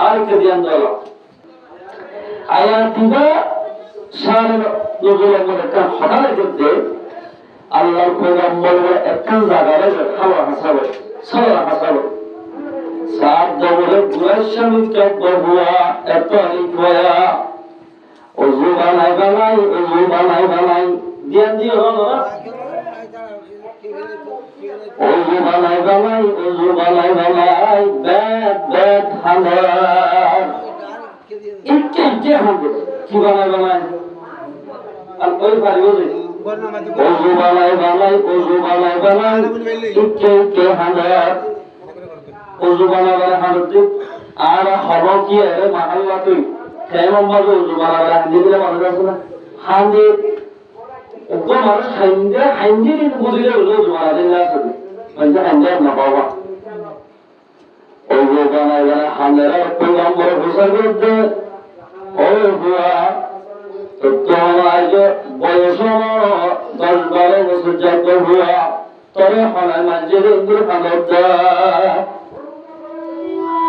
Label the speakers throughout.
Speaker 1: আরেকটা ধ্যান দেওয়া আয়াতিবা সারের নজরের মধ্যে একটা হঠাৎ করতে আল্লাহর পয়গম্বর একটা জায়গায় খাওয়া হাসাবে সারা হাসাবে সাত দবরে গুরাশামি কাবহুয়া এত আলিফয়া ওযু বানাই বানাই ধ্যান দিও না ওযু বানাই বেদ হালাল ইকে হবে কি বানাই আর ওই পারিও ওযু বানাই ইকে হালাল ওযু বানাই হালাল আর হলো কি আরে মাহাল্লা তুই কেমন ভাবে ওযু বানাই হাঁদি দিলে মানুষ আছে না হাঁদি ওগো মানুষ হাঁদি বুঝিলে ওযু বানাই না আছে মানে হাঁদি না বাবা ওযু বানাই হালাল পয়গম্বর হিসাবে ও বুয়া তো তোমার বয়স 10-12 বছর যত বুয়া তবে হলাই মসজিদ ইন্দুর হালদা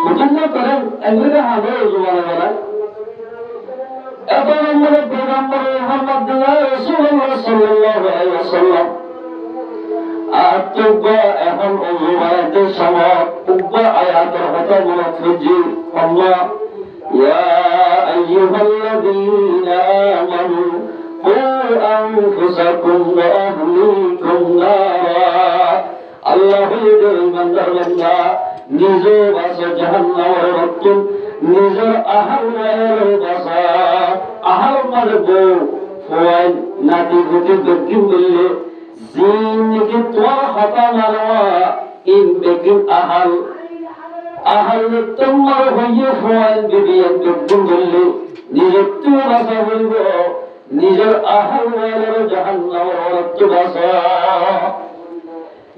Speaker 1: বুঝলেন করে এমনিতে হবে ওযু বানাই এত নম্বরে পয়গম্বর মুহাম্মদ রাসূলুল্লাহ সাল্লাল্লাহু আলাইহি ওয়াসাল্লাম আত্মবা এখন ওযু বানাইতে সময় উবা আয়াতের কথা বলা খুঁজি আল্লাহ ইয়া আইয়ুহাল্লাযীনা আমানু কু আনফুসাকুম ওয়া আহলিকুম নারা আল্লাহ বলে বান্দা নিজে বাঁচো জাহান্নামের রক্তম নিজের আহারের বাসা আহার মানে বউ ফোয়াই নাতি গুটি দক্ষিণ বললে জিনকে তোমার হতা মারোয়া ইন বেকিন আহাল তোমার হইয়ে ফোয়াই বিবি দক্ষিণ বললে নিজের তুমি বাসা বলব নিজের আহারের জাহান্নামের রক্ত বাসা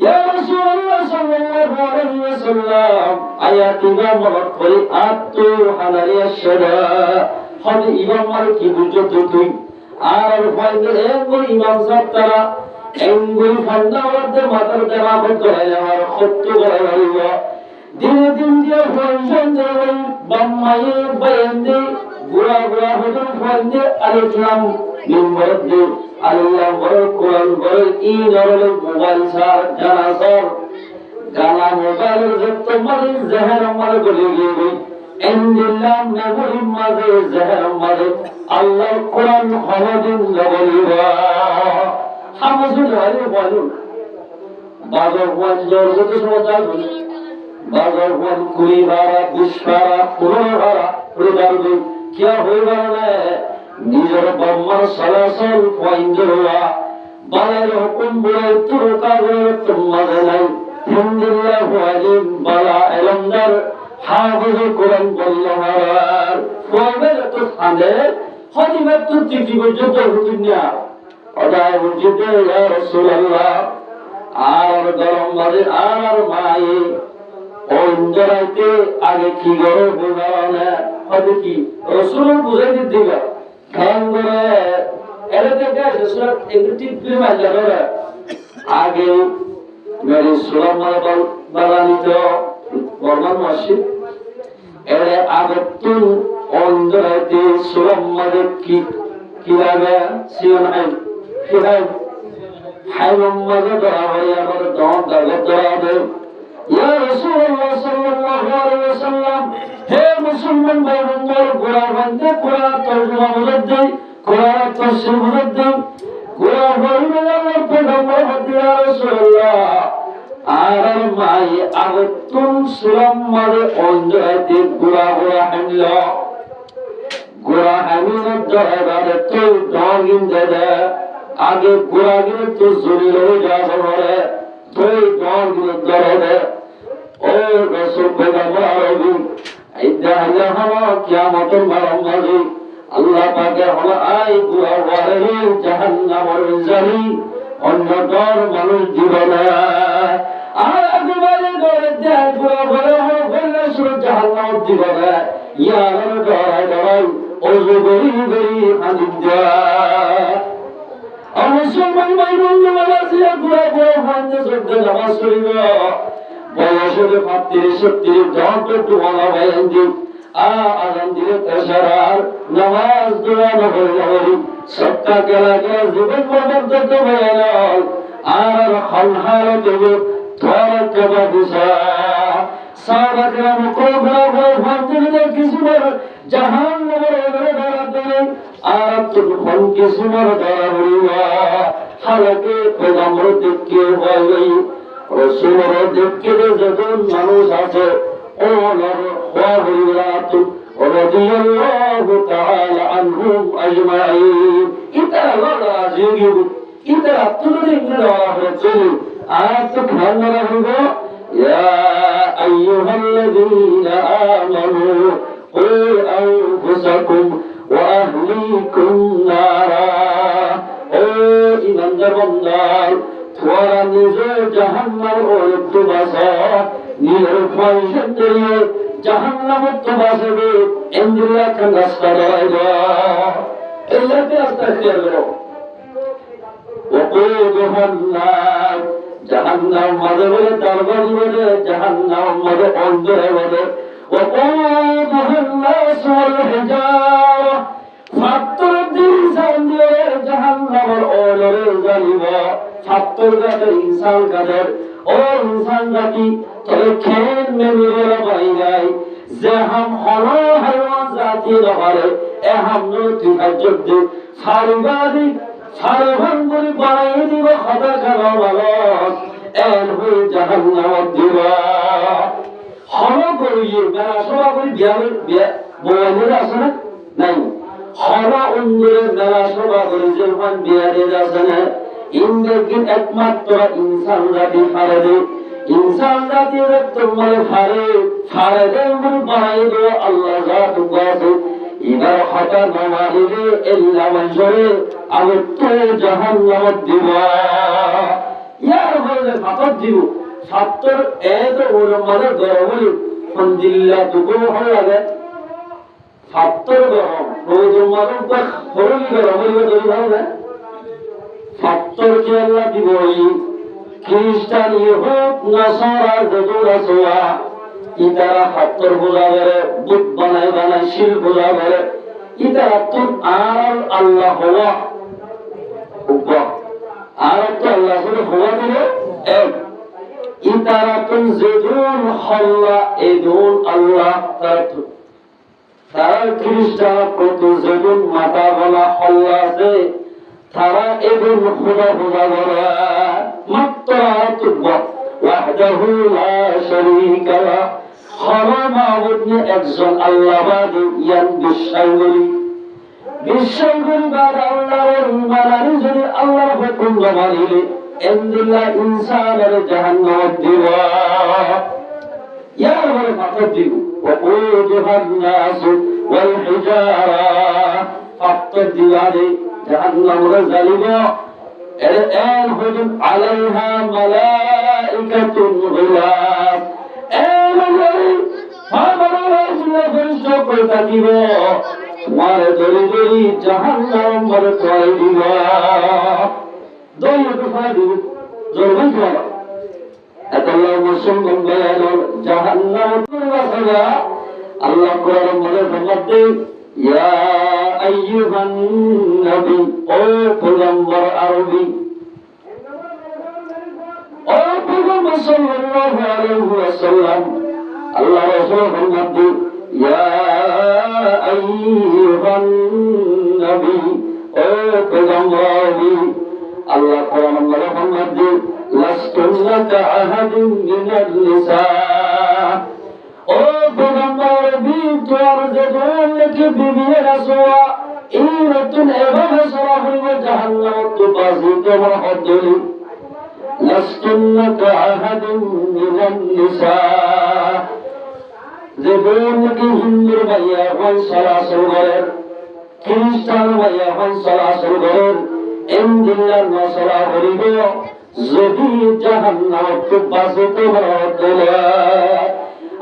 Speaker 1: ইয়া রাসূলুল্লাহ সাল্লাল্লাহু আলাইহি ওয়াসাল্লাম আয়াতিবা মরক করে আত্তু হালালিয়া শারা হদি ইমাম মার কি বুঝছো তুই আর ফাইলে একবার ইমাম সাহেব তারা এঙ্গুল ফান্দাওয়াতে মাথার দেওয়া করতে হয় আমার সত্য করে হইব দিনে দিন দিয়ে ফরজন দেওয়া বাম্মায়ে বায়ান্দে গুড়া হদর ফাইলে আলিফলাম মিম্বর দে আল্লাহ বড় কোরআন বড় ই নরলে মোবাইল সার জানা সর গানা মোবাইল যত মারে জহর মারে বলে গিয়ে ইন্দিল্লাহ মেমরি মাঝে জহর মারে আল্লাহ কোরআন হলদিন লগলিবা হামসুল হলে বলুন বাজার ওয়ান জর্গত সমতা বলি বাজার ওয়ান কুড়ি বারা 20 বারা 15 বারা প্রদারবে কি হইবা না নিজের বাম্মার সালাসল পয়েন্টরা বালার হুকুম বলে তুরকা বলে তোমাদের নাই আলহামদুলিল্লাহ আলিম বালা এলমদার হাফিজ কোরআন বল্লাহার ফয়বেল তো সামনে হদিমত তো টিকি পর্যন্ত হুকুমিয়া অদায় বুঝিতে ইয়া রাসূলুল্লাহ আর গরম মাঝে আর মাই অঞ্জরাইতে আগে কি গরম হইবানা হদি কি রাসূল বুঝাইতে দিবা খান করে এরতে গাছে সুরা একটি ফিল্ম আল্লাহর আগে মেরে সুরা মারবাল বালানিত বর্মান মাসি এরে আগতুন অন্ধরাতে সুরা মারে কি লাগে সিওন আই কি হয় হাই মামা ধরা হয় আমার দম দাগে ধরা দে ইয়া রাসূলুল্লাহ সাল্লাল্লাহু আলাইহি ওয়াসাল্লাম হে মুসলমান ভাই বোনদের গোরা বন্ধে কোরআন তরজমা বলতে কোরআন তফসির বলতে কোরআন বলতে পয়গম্বর ইয়া রাসূলুল্লাহ আর মাই আগতুন সুরাম মারে অঞ্জয়তে গোরা হামিল দরবারে তো দগিন দে আগে গোরা গিয়ে তো জুড়ে যাবে তুই দগিন দরে ও রাসূল পয়গম্বর আরবি আইদা আল্লাহ কিয়ামতের মারমাজি আল্লাহ পাকে হলো আই গুয়া ওয়ারে জাহান্নামের জালি অন্য দর মানুষ দিবে না আর আগবারে করে দেয় গুয়া ওয়ারে হলো সুর জাহান্নাম দিবে না ইয়ার দরাই দরাই ওযু গরি হাদিদা মুসলমান ভাই বন্ধু মালাসিয়া গুয়া গুয়া হান্দে সদ্য নামাজ পড়িব বয়সে 35-36 যত তোমার ভাইন্দি আজান দিলে তেসারার নামাজ দোয়া নবী সবকা কেলা কেলা জীবন পর্যন্ত হয়ে গেল আর খলহার দেবে তোর কেবা দিশা সাহাবাকরাম কোবরা বই ভান্তিলে কিসমর জাহান নবর ওরে ধরাতে আর তুফান কিসমর ধরাবড়িয়া হালকে পেগামর দেখে হই রাসূলর দেখে যখন মানুষ আছে ও নর ওয়াহুরাতু রাদিয়াল্লাহু তাআলা আনহুম আজমাইন ইতারা আল্লাহ রাজি ইতারা তুলুন দেওয়া হয়েছে আর তো ধ্যান রাখবো يا أيها الذين آمنوا قوا أنفسكم وأهليكم نارا أو إيمان جبندار توارا نيزو جهنم أولد باسا نير فايشن دريه جهنم التباسه عند الله كان أستغفر إلا تأستغفر له وقودها النار জাহান্নাম মাঝে বলে দরবার বলে জাহান্নাম মাঝে অন্ধরে বলে وقودها الناس والحجارة ফাত্তর দিন সামনে জাহান্নামের ওলরে জ্বালিবা ফাত্তর গাতে ইনসান কাদের ও ইনসান জাতি তবে খেন মেরে বাই যায় যে হাম হলো হাইওয়ান জাতি রহারে এ হাম নতি হাজত ফারিবাদি সারভান করে বানিয়ে দিব খোদা খানা মালক এন হয়ে জাহান্নাম দিবা হলো করিয়ে মেরা সভা করে বিয়া বয়ানের আছে না নাই হলো উন্দরে মেরা সভা করে যেমন বিয়ারের আছে না ইন্দ্রকিন একমাত্র ইনসান জাতি ফারে ইনসান জাতি তোমার ফারে দেন বানিয়ে দিব আল্লাহ জাত গাছে ইবার খতা নামারিলে ইল্লা মনজরে আমি তো জাহান্নাম দিবা ইয়ার বলে ফাতর দিব ফাতর এত ওলমানে গরমলি ফন্দিল্লা দুগো ভালো লাগে ফাতর গরম রোজুর মারুন পাক হরলি গরমলি ধরে হবে ফাতর যে আল্লাহ দিবই খ্রিস্টান ইহুদ নাসারা যদুরা সোয়া ইতারা ফাতর বোঝা করে বুত বানায় শিল বোঝা করে ইতারা তো আর আল্লাহ হওয়া আর তো আল্লাহ হওয়া দিলে এক ইতারা তো যেদুন হল্লা এদুন আল্লাহ তারা খ্রিস্টান কত যেদুন মাতা বলা হল্লা আছে তারা এদুন খোদা বোঝা করে মাত্র তুবা ওয়াহদাহু লা শারীকা লাহু খরা মাবুদনে একজন আল্লাহবাদী ইয়ান বিশ্বাসী বাদ আল্লাহর ইমানানি যদি আল্লাহর হুকুম মানিলে ইনদিল্লাহ ইনসানের জাহান্নাম দিবা ইয়ার বলে ফাতর দিব ওয়াকুদুহান নাস ওয়াল হিজারা ফাতর দিবারে জাহান্নামে জ্বালিবা এর হুজুম আলাইহা মালাইকাতুন গিলাব তোমার দরি দরি জাহান্নাম মরে তোয়াই দিবা দই উঠা দিব জলবান তোলা আল্লাহ মুসলমান বায়ান জাহান্নাম তোলা আল্লাহ কোরআন মধ্যে ফরমাতে ইয়া আইয়ুহান নবী ও পয়গম্বর আরবি ও পয়গম্বর সাল্লাল্লাহু আলাইহি ওয়াসাল্লাম আল্লাহ রাসূল ফরমাতে ইয়া আইয়ুহান নবী ও পয়গম্বর আল্লাহ কোরআন মধ্যে ফরমাতে লাস্তুন্না কাআহাদিন মিনাল নিসা ও পয়গম্বর বি তোর যদুনকে বিবিয়ে রাসূল এই নতুন এভাবে সরাসরি জাহান্নাম তো বাজি তোমার হদলি লাস্তুন্না কাআহাদিন মিনাল নিসা যদুনকে হিন্দুর ভাইয়া হন সরাসরি করেন খ্রিস্টান ভাইয়া হন সরাসরি করেন ইনদিল্লাহ নসরা করিব যদি জাহান্নাম তো বাজি তোমার হদলি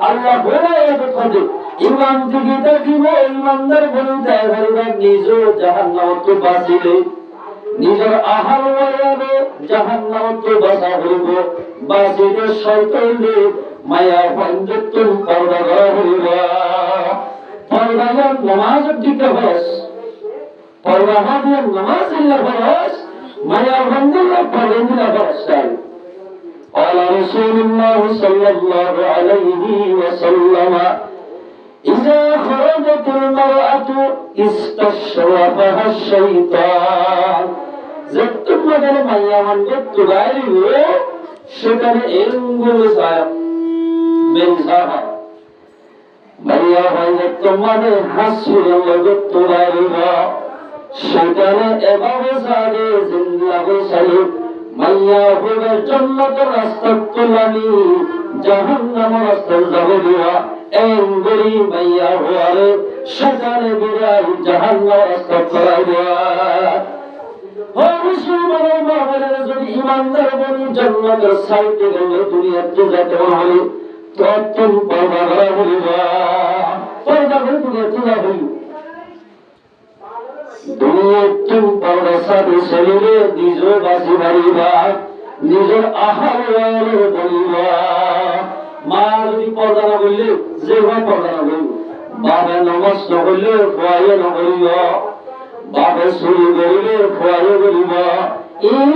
Speaker 1: আল্লাহ বলে এতক্ষণে ইমান থেকে দেখিব ইমানদার বলতে এবার নিজে জাহান্নাম তো বাঁচিলে নিজের আহার ওয়ালে জাহান্নাম তো বাঁচা হইব বাঁচিলে শয়তানে মায়া বন্ধুত্ব পর্দা হইব নামাজ দিতে খরচ পর্দা দিয়ে নামাজ দিলে খরচ মায়ার বন্ধুরা পর্দা দিলে খরচ قال رسول الله صلى الله عليه وسلم إذا خرجت المرأة استشرفها الشيطان زدتم مدن ميامان جدت غيره شكر إنجل سايا من ساها ميامان جدتم مدن حسر الله جدت غيره شكر إباب ساده زندله سايب মাইয়া হবে জান্নাতের রাস্তা তুলানি জাহান্নামের রাস্তা যাবে দিয়া এঙ্গরি মাইয়া হওয়ারে সেখানে বিরাই জাহান্নামের রাস্তা করাই দেয়া ও মুসলমানের মাহফিলে যদি ইমানদার বনি জান্নাতের সাইতে গেলে দুনিয়াতে যেতে হলে তখন পর্দা করা হইবা পর্দা করে দুনিয়াতে যাবে দুনিয়াতুম পর্দা সাথে শরীরে নিজ বাসি বাড়িবা নিজের আহার বলিবা মা যদি পর্দা না করলে যে ভাই পর্দা না করিব বাবা নমাজ না করলে খোয়াইয়ে না করিব বাবা চুরি করিলে খোয়াইয়ে করিব এই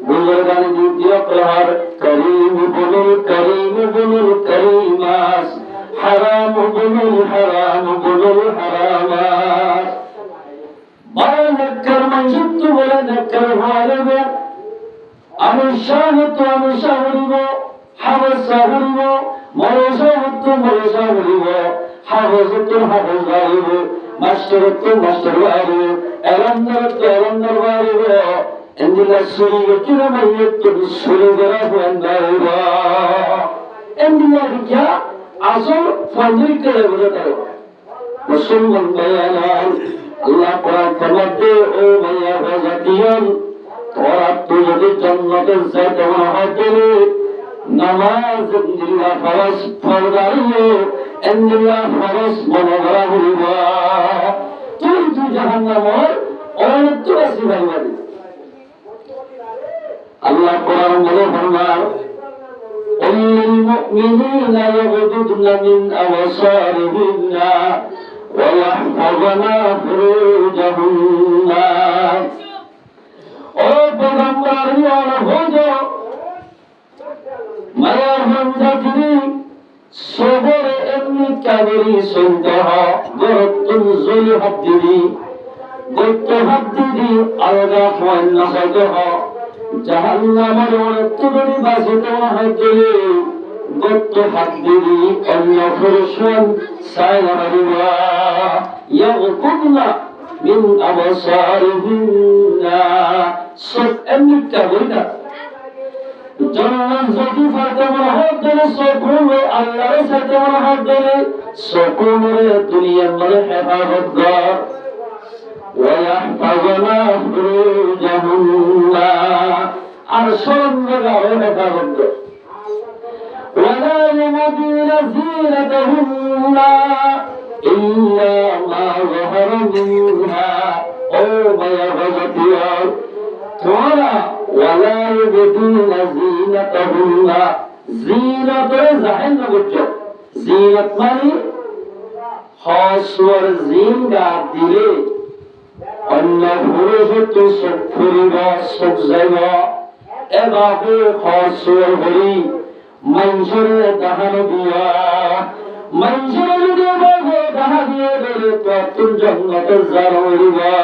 Speaker 1: বুজুর্গান দ্বিতীয় প্রহার করিম বনুল করিমাস হারাম বনুল হারামাস মারা নেককার মানুষ বলে নেককার হওয়াইব আমি শাহ হইব হাবসা হইব মরসা হইব হাবস বাড়িব মাস্টার বাড়িব এলন্দার বাড়িব এন্দিলা সুরি গতির মাইয়ত সুরি করা বাড়িব এন্দিলা কিয়া আসল ফন্দির করে বুঝাতে মুসলমান বায়ান আল্লাহ কোরআন ফরমাতে ও মাইয়া বাজাতিয়ান তোরা তুই যদি জান্নাতে যেতে হয় নামাজ ইন্দিল্লাহ ফরজ ফরদারিয়ে ইন্দিল্লাহ ফরজ মনে করা হইবা তুই জাহান্নামের অনেক আছে ভাইবাদি আল্লাহ কোরআন বলে ফরমান للمؤمنين يغضضن من أبصارهن ويحفظن فروجهن او پیغمبر یار ہو جا মায়া হামজাতি সবর এমনি কাবেরি সন্তহ গরতুন জলি হাদ্দি গত হাদ্দি আলাদা হয় না সদহ জাহান্নামের অনেকগুলি বাসিত হাদ্দি গত হাদ্দি অন্য ফুরুষন সায়নারিয়া ইয়াগুদনা মিন আবসারিহিন্না সব এমনি কাবেরি জান্নাত যদি ফাতে মহাদ ধরে সকলে আল্লাহর সাথে মহাদ ধরে সকলে দুনিয়ার মধ্যে হেফাজত কর ওয়াহফাজনা ফুরুজাহুন্না আর সরঞ্জামের হেফাজত কর ওয়ালা ইউদিনা জিনাতাহুন্না ইল্লা মা যাহারা মিনহা ও মায়া বাজাতিয়া তোমরা ওয়ালা ইউদিনা জিনাতাহুন্না জিনাত জাহেন নবুজ্জো জিনাত মানে হাসওয়ার জিন গা দিলে অন্য পুরুষ সব ফুরিবা সব যাইবা এভাবে হাসওয়ার হরি মঞ্জুরে দাহান দিয়া মঞ্জুরে দেবাবে দাহা দিয়ে বলে তো জান্নাতের জার হইবা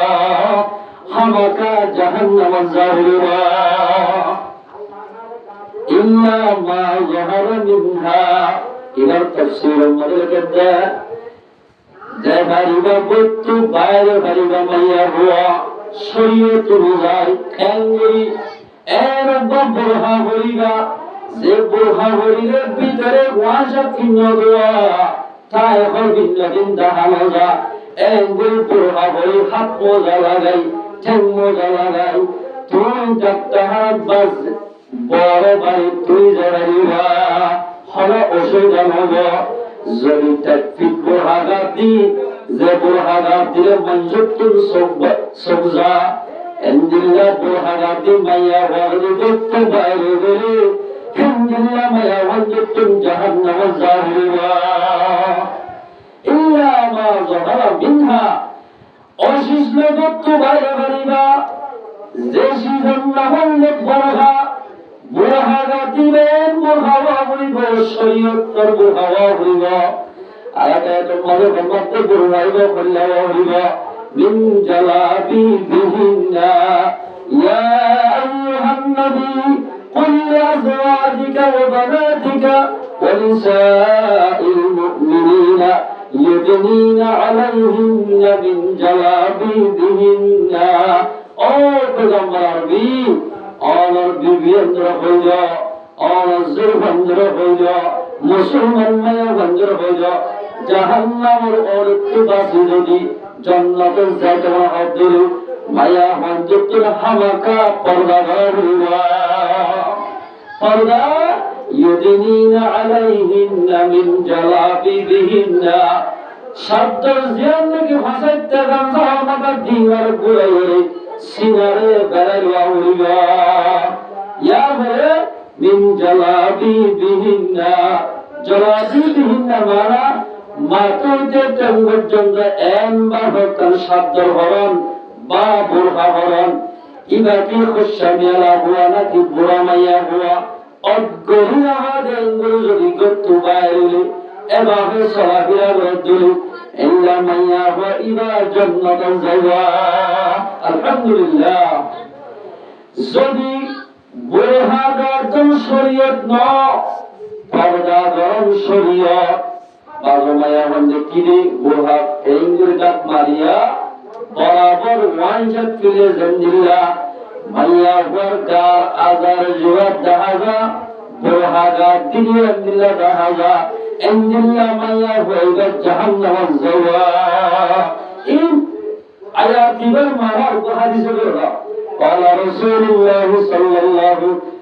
Speaker 1: হামাকা জাহান্নামের জার হইবা ইল্লা মা যাহারা মিনহা এর তাফসীর মধ্যে লেখা যে ভারিবা বস্তু বাইরে ভারিবা মাইয়া হুয়া শরীয়ত রোজাই ঠ্যাঙ্গরি এর ববরহা হইবা যে বরহা হইলে ভিতরে ওয়াজা কিন্ন দেওয়া তাই হল বিল্লাহিন দাহানো যা এঙ্গুল বরহা হই হাত মোজা লাগাই ঠ্যাং মোজা লাগাই তুই যাত্রা হাত বাজ বড় ভাই তুই জানাইবা হলো অসুবিধা হব যদি তাকফির বুরহাগাতি যে বুরহাগাত দিলে মঞ্জুতুন সবজা এন্দিল্লা বুরহাগাতি মাইয়া ওয়াগদি দত্ত বাইরে গেলে এন্দিল্লা মাইয়া মঞ্জুতুন জাহান্নাম জাহিবা ইল্লা মা জহরা মিনহা অশিস লোক বাইরে বাড়িবা যে সিজন না হলে বড়হা বুড়াহাগা দিবেন বুড়াওয়া হইব শরীয়তর বুড়াওয়া হইব আর একটা মনে মধ্যে বুড়াইব কল্যাওয়া হইব মিন জালাবি বিহিন্না ইয়া আইয়ুহান নবী قل لأزواجك وبناتك ونساء المؤمنين يدنين عليهن من جلابيبهن او پیغمبر عربی اور بیبیان ہو جا اور زربندر ہو جا مسلمان میں بندر ہو جا جہنم اور اتباسی যদি জান্নাতের জায়গা হবে মায়া মঞ্জুর হামাকা পর্দা হইবা পর্দা ইউদিনিন আলাইহিন্না মিন জালাবিবিহিন্না শব্দের জিয়ানকে ভাষাতে গামছা আমাকে দিনার গুড়াইরে সিনারে বেড়াইয়া হইবা ইয়া বলে মিন জালাবিবিহিন্না জালাবিবিহিন্না মানা মাথাতে পর্যন্ত এমবার হতান শব্দের হরণ বা বুড়া হরণ ইবাকি খুশামিয়ালা হুয়া নাকি বুড়া মাইয়া হুয়া অজ্ঞহী আমাদের যদি গত্তু বাইরে এভাবে চলাফেরা করতুলি ইল্লা মাইয়া হুয়া ইবা জান্নাতান যাওয়া আলহামদুলিল্লাহ যদি বুড়া গার্জন শরীয়ত ন পর্দা গরম শরীয়ত বাবা মায়া বন্ধে কিরে বুড়া এঙ্গুর ডাক মারিয়া বরাবর ওয়ানজাত ফিলে জন্দিল্লা মাইয়া বরকার আজার জুয়াদ দাহাজা বুড়াগা দিনে আন্দিল্লা দাহাজা এন্দিল্লা মাইয়া হইবা জাহান্নাম যাওয়া ইন আয়াতিবার মারার হাদিসে বলা قال رسول الله صلى الله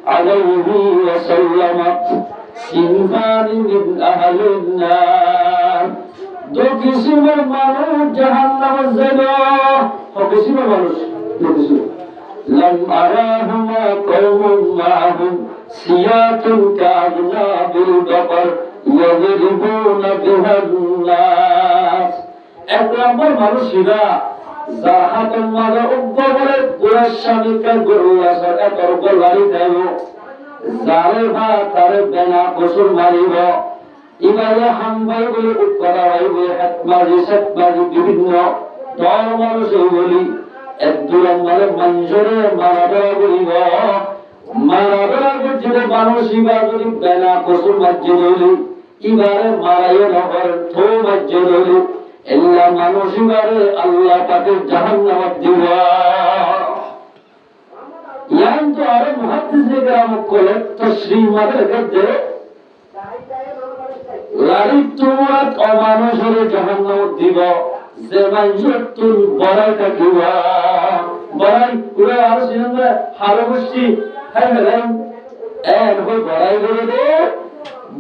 Speaker 1: عليه وسلم صنفان من أهل النار دو কিসিমের মানুষ জাহান্নামে যাবে ও কিসিমের মানুষ দো কিসিম لم أراهما قوم معهم سيات كأعناب البقر يضربون بها الناس এক নম্বর মানুষেরা যার হাতের মাঝে উদ্ভবরে গোড়ার স্বামীকে গরু আছে এতর গোলারি দেব যারে ভা তারে বেনা কসুর মারিব ইবারে হামবাই বলে উৎকরা হইবে হাতমাজি সাতমাজি বিভিন্ন দল মানুষে বলি এক দু নম্বরে মঞ্জরে মারাধরা বলিব মারাধরা যদি মানুষ ইবা যদি বেনা কসুর মাজ্জি ধরি ইবারে মারাইও নহর থো মাজ্জি ধরি এল্লা মানুষ ইবারে আল্লাহ তাকে জাহান্নামে দিবা ইয়ান তো আরে মুহাদ্দিসে কেরাম কোলে তশরীহ মাদের গদ্দে লারিত তোমার অমানুষের জাহান্নাম দিব যে মানুষতুল বড়াই থাকিবা বড়াই পুরো আর সিনন্দা হারে বসছি হাই গেলেন এর হই বড়াই করে দে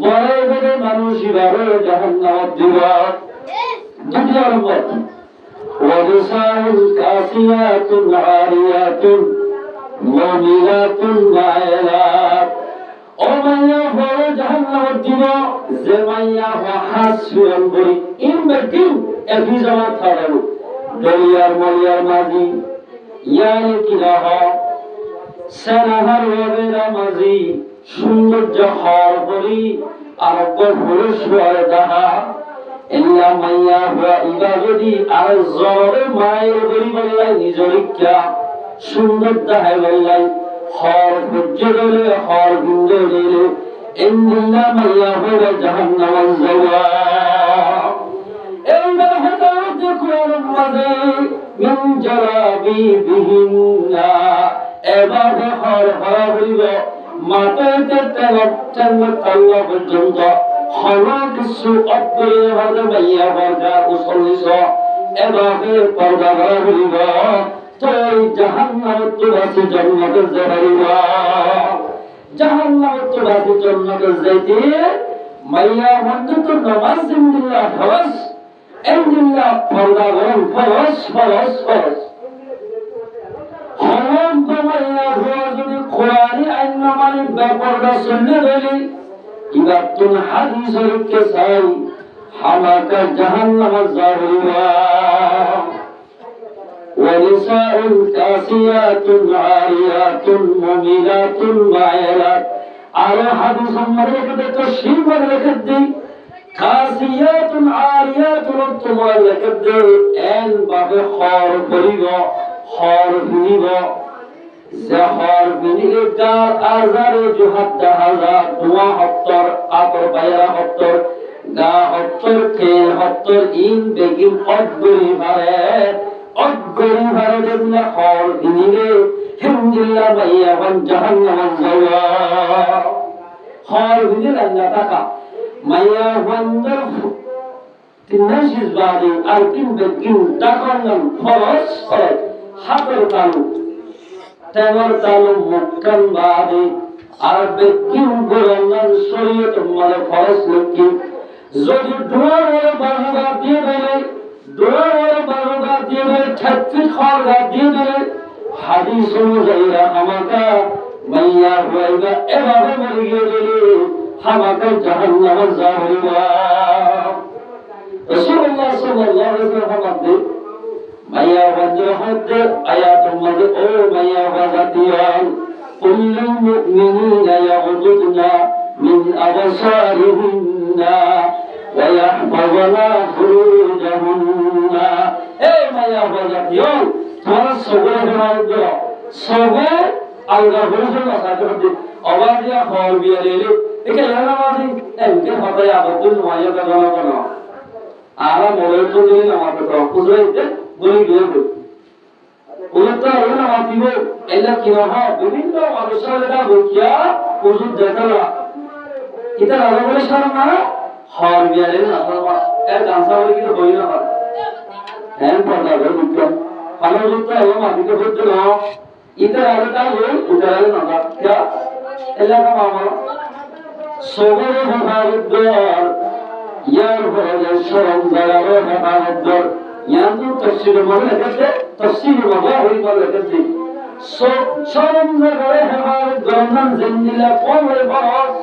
Speaker 1: বড়াই করে মানুষ ইবারে জাহান্নাম দিবা দ্বিতীয় নম্বর ওয়াদিসাউল কাসিয়াতুল আরিয়াতুল মুমিনাতুল মাইলাত ও মাইয়া বড় জাহান্নামে দিব যে মাইয়া হাসিরন বলি ইনবেটিং এভি জামা থাড়ারু দরিয়ার মলিয়ার মাঝি ইয়ারে কিরাহ সেনাহার ওবেরা মাঝি সৌন্দর্য হর বলি আর গভরে শুয়ার দাহা ইল্লা মাইয়া হুয়া ইবা যদি আর জরে মায়ের বলি বললাই নিজরিকা সুন্দর দাহাই বললাই হর বুজ্জলে হর গুঞ্জলে ইন্দিল্লা মাইয়া হুয়া জাহান্নাম যাওয়া এই বাহাদা দেখুন মাঝে মিন জালাবিবিহিন্না এবার হর হর বলিব মাথাতে তেল তাল্লা পর্যন্ত হওয়া কিছু অপরে হবে মাইয়া বর্গা উসল্লিশ এভাবে পর্দা বলিব তোই জাহান্নাম তো আছে জান্নাতে যাইবা জাহান্নাম তো আছে জান্নাতে যাইতে মাইয়া মধ্যে তো নামাজ জিন্দিল্লাহ ফরজ ইন্দিল্লাহ পর্দা বরং ফরজ ফরজ ফরজ হরাম মাইয়া হওয়া যদি কোরআনি আইন মানে বেপরদা শুনলে বলি ইবাতুল হাদিসের কে চাই হামাকা জাহান্নাম জাহিরা ونساء كاسيات عاريات مميلات مائلات على حديث مريكة تشريف مريكة كاسيات عاريات مريكة ان بابي خار بليغا خار بليغا زهار بليغا ازار جهد هزار دوا حطر اطر بيرا حطر গা হত্তর খেল হত্তর ইন বেগিম অদ্গরি ভারত অদ্গরি ভারতের না হর দিনিরে হিমদিল্লা মাইয়া বান জাহান্নাম জাওয়া হর দিনির আল্লাহ তাকা মাইয়া বান্দর তিনাশিস বাদে আর তিন বেগিম তাকান্নাম খরচ খরচ হাতের তালু তেমর তালু মুক্কান বাদে আর বেগিম গোরান্নার শরীয়ত মানে খরচ লক্ষ্মী যদি দুয়ারে বারুগা দিয়ে দেয় দুয়ারে বারুগা দিয়ে দেয় 36 খরগা দিয়ে দেয় হাদিস অনুযায়ী আমাকে মাইয়া হইবা এভাবে মরে গেলে আমাকে জাহান্নাম জাহিবা রাসূলুল্লাহ সাল্লাল্লাহু আলাইহি ওয়াসাল্লাম মাইয়া বাজে হতে আয়াতুল মাঝে ও মাইয়া বাজাতিয়ান কুল্লুল মুমিনিনা ইয়াগুদুনা মিন আবসারিহিন্না ويحفظنا فروجهن اي ما يا بجاتيون তোমার সগরে ফেরার জন্য সবে আলগা হয়েছে না সাথে অবাদিয়া হল বিয়ালে একে লানামাজি এমকে হবে আবদুল মাইয়া জানা জানা আরা মরে তো দিন আমাকে তো বুঝাইতে বলি দিয়ে উল্টা হলো না মাতিব এলা কি না বিভিন্ন মানুষের এটা বকিয়া ওষুধ দেখালা এটা আলাদা শর্মা হর বিয়ারে না শর্মা এর গানসা বলে কি হই না হয় হ্যাঁ পড়া হবে বুঝছো ভালো যুক্ত হলো মাটিকে হচ্ছে না এটা আলাদা হলো উঠালে না क्या এলাকা মামা সগরে হেফাজতদার ইয়ার হয়ে শরম জায়গায় হেফাজতদার ইয়ান্দু তফসির মানে লেখেছে তফসির বাবা হই বলে লেখেছে শরম জায়গায় হেফাজতদার নাম জিন্দিলা পড়ে বস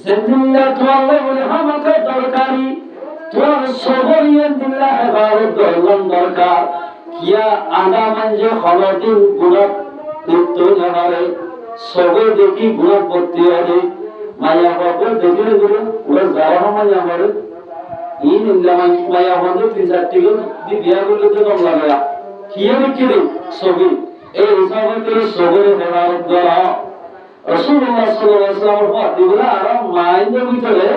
Speaker 1: জিন্দিলা তোয়ালে বলে আমাকে দরকারি তোর সগরিয়ে দিল্লা হেফাজতদার দরকার কিয়া আদা মঞ্জে হলদিন গুণাত লিপ্ত জানারে সবে দেখি গুণাত ভর্তি হবে মায়া বাবু দেখলে গুলো ওরা যাওয়া মায়া মারে ইন ইল্লামান মায়া বাবু তিন চারটি গুলো দি বিয়া গুলো তো কম লাগে কিয়া দেখি রে সবে এই হিসাবে করে সবের হেফাজত দ্বারা রাসূলুল্লাহ সাল্লাল্লাহু আলাইহি ওয়াসাল্লাম হাদিসগুলো আরাম মাইন্ডের ভিতরে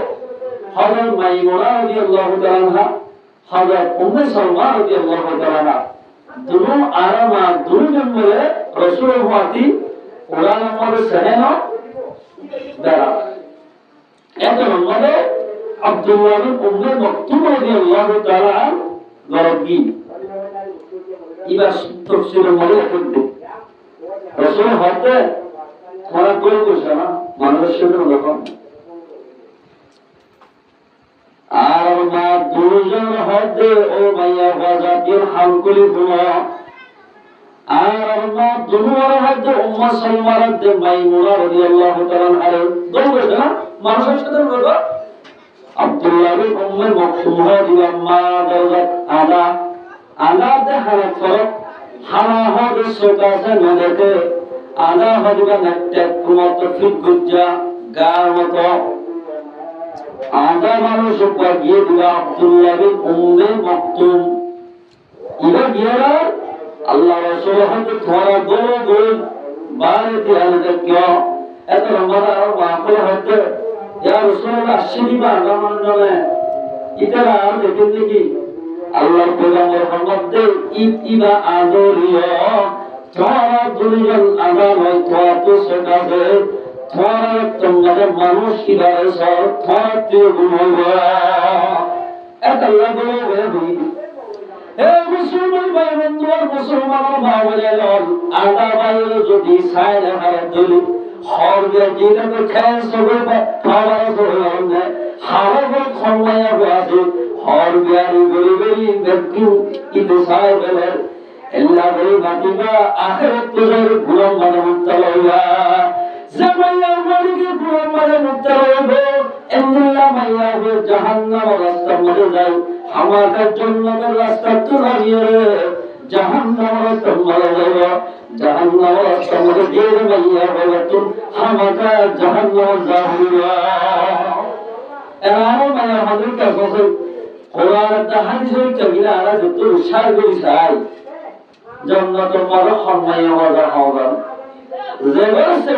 Speaker 1: হযরত মাইমুনা রাদিয়াল্লাহু তাআলা আনহা হযরত উম্মে সালমা রাদিয়াল্লাহু তাআলা আনহা দুনো আরামা দুজন মিলে রাসূলের হাতি ওরা আমাদের সহেন দ্বারা এক নম্বরে আব্দুল্লাহ বিন উম্মে মাকতুম রাদিয়াল্লাহু তাআলা গরবি ইবা তাফসীরের মধ্যে লিখতে রাসূল হাতে ওরা কোন কোসা না মানুষের যখন আর মা দুজন হদে ও মাইয়া বাজাতির হামকুলি ফুলা আর মা দুজন হদে উম্মে সালমা রাদে মাইমুনা রাদিয়াল্লাহু তাআলা আনহা দৌড়ে না মানুষের সাথে বলবো আব্দুল্লাহ বিন উম্মে মাকতুম রাদিয়াল্লাহু দরজাত আলা দে হারাত ফরক হারা হদে সোকাসে নদেতে আলা হদিবা নাট্য কুমাত ফিগুজ্জা গার মতো আদা মানুষ গিয়ে দিল আব্দুল্লাহ বিন উম্মে মাকতুম ইবা গিয়ারা আল্লাহ রাসূল হতে থোড়া বড় বড় বারেতে আলাদা কিয়া এত রমাদা আর মাকল হতে ইয়া রাসূলুল্লাহ শিবা গামান জনে ইতারা আর দেখেন কি আল্লাহর পয়গম্বর হতে ইবা আদরিয়া তোরা দুজন আদা হয় তোরা তো সকাবে তোরা তোমাদের মানুষ কিভাবে সব তোরা তুই ঘুমাইবা এত আল্লাহ বলে হে মুসলমান ভাই বন্ধু মুসলমান ভাই বলেন আদা বাইরে যদি সাইড হারে দিলি হরবে যেটা তো খেয়ে সবে খাবার ধরলাম না হারাবে খমায়া আছে হরবে আর গরিবেরই ব্যক্তি ইতে সাইড বলে এল্লা বলি বাতিবা আখিরাত তোর গুলাম মানে মুক্তালয়া জামাইয়া মালিকে গুলাম মানে মুক্তালয়া এমনিল্লা মাইয়া হয়ে জাহান্নাম রাস্তার মধ্যে যায় আমাদের জান্নাতের রাস্তা তো দাঁড়িয়ে রে জাহান্নাম রাস্তার মধ্যে যাব জাহান্নাম রাস্তার মধ্যে গিয়ে মাইয়া বলে তুমি আমাদের জাহান্নাম যাহিরা এরাও মাইয়া আমাদের কাছে কোরআনের হাদিসের কাবিলা আলা যত উৎসাহ করি চাই জান্নাতের মধ্যে সম্মানীয় মজা হওয়া যে বলছে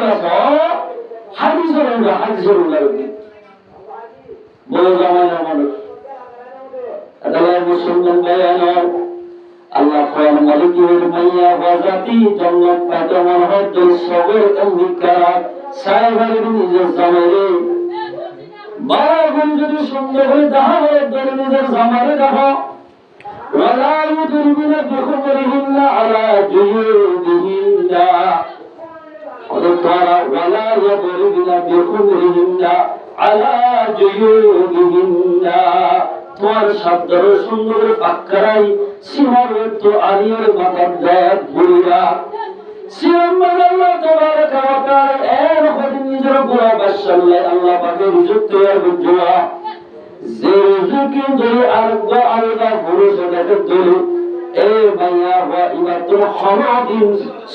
Speaker 1: হাদিসের উল্লেখ বলে জামাই মানুষ আদালত মুসলমান বেয়ান আল্লাহ কোরআন মালিকের মাইয়া বাজাতি জান্নাত পাইতে মন হয় দুই সবের অঙ্গীকার সাহেবের নিজের জামাইরে বারাগুন যদি সুন্দর হয়ে দেখা হয় নিজের জামাইরে দেখো ওয়ালা ইউদরিবিনা বিখুমরিহিন্না আলা জুয়ুবিহিন্না ولا يضربن بخمرهن على جيوبهن তোমার শব্দের সুন্দর পাক্কারাই সীমার তো আলিয়ার মাথার দেখ ঘুরিয়া সীমার আল্লাহ তাবারাকা ওয়া তাআলা এর খদিন নিজের গোয়া বাশাল্লাহ আল্লাহ পাকের রিজিক তৈরি করজোয়া যে রিজিক ধরে আরগা আলগা পুরুষ দেখে ধরে এ মাইয়া ওয়া ইবাতুল খালাদিন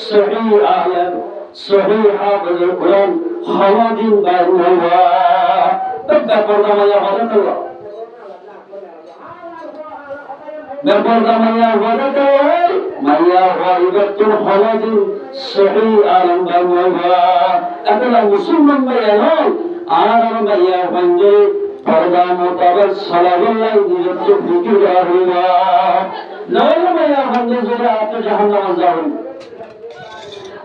Speaker 1: সহিহ আয়াত সহিহ হাফিজ কুরআন খালাদিন বাইনহুয়া ব্যাপার মাইয়া হযরতুল্লাহ ব্যাপারটা মাইয়া হযরত মাইয়া ওয়াইবাতুল খালাদিন সহিহ আলম বাইনহুয়া এটা মুসলমান মাইয়া নয় আর মাইয়া বন্ধে পর্দা মোতাবেক সালাতুল্লাহ নিজের ফিকির হইবা নয় মাইয়া বন্ধে যারা আপনি জাহান্নামে যাবেন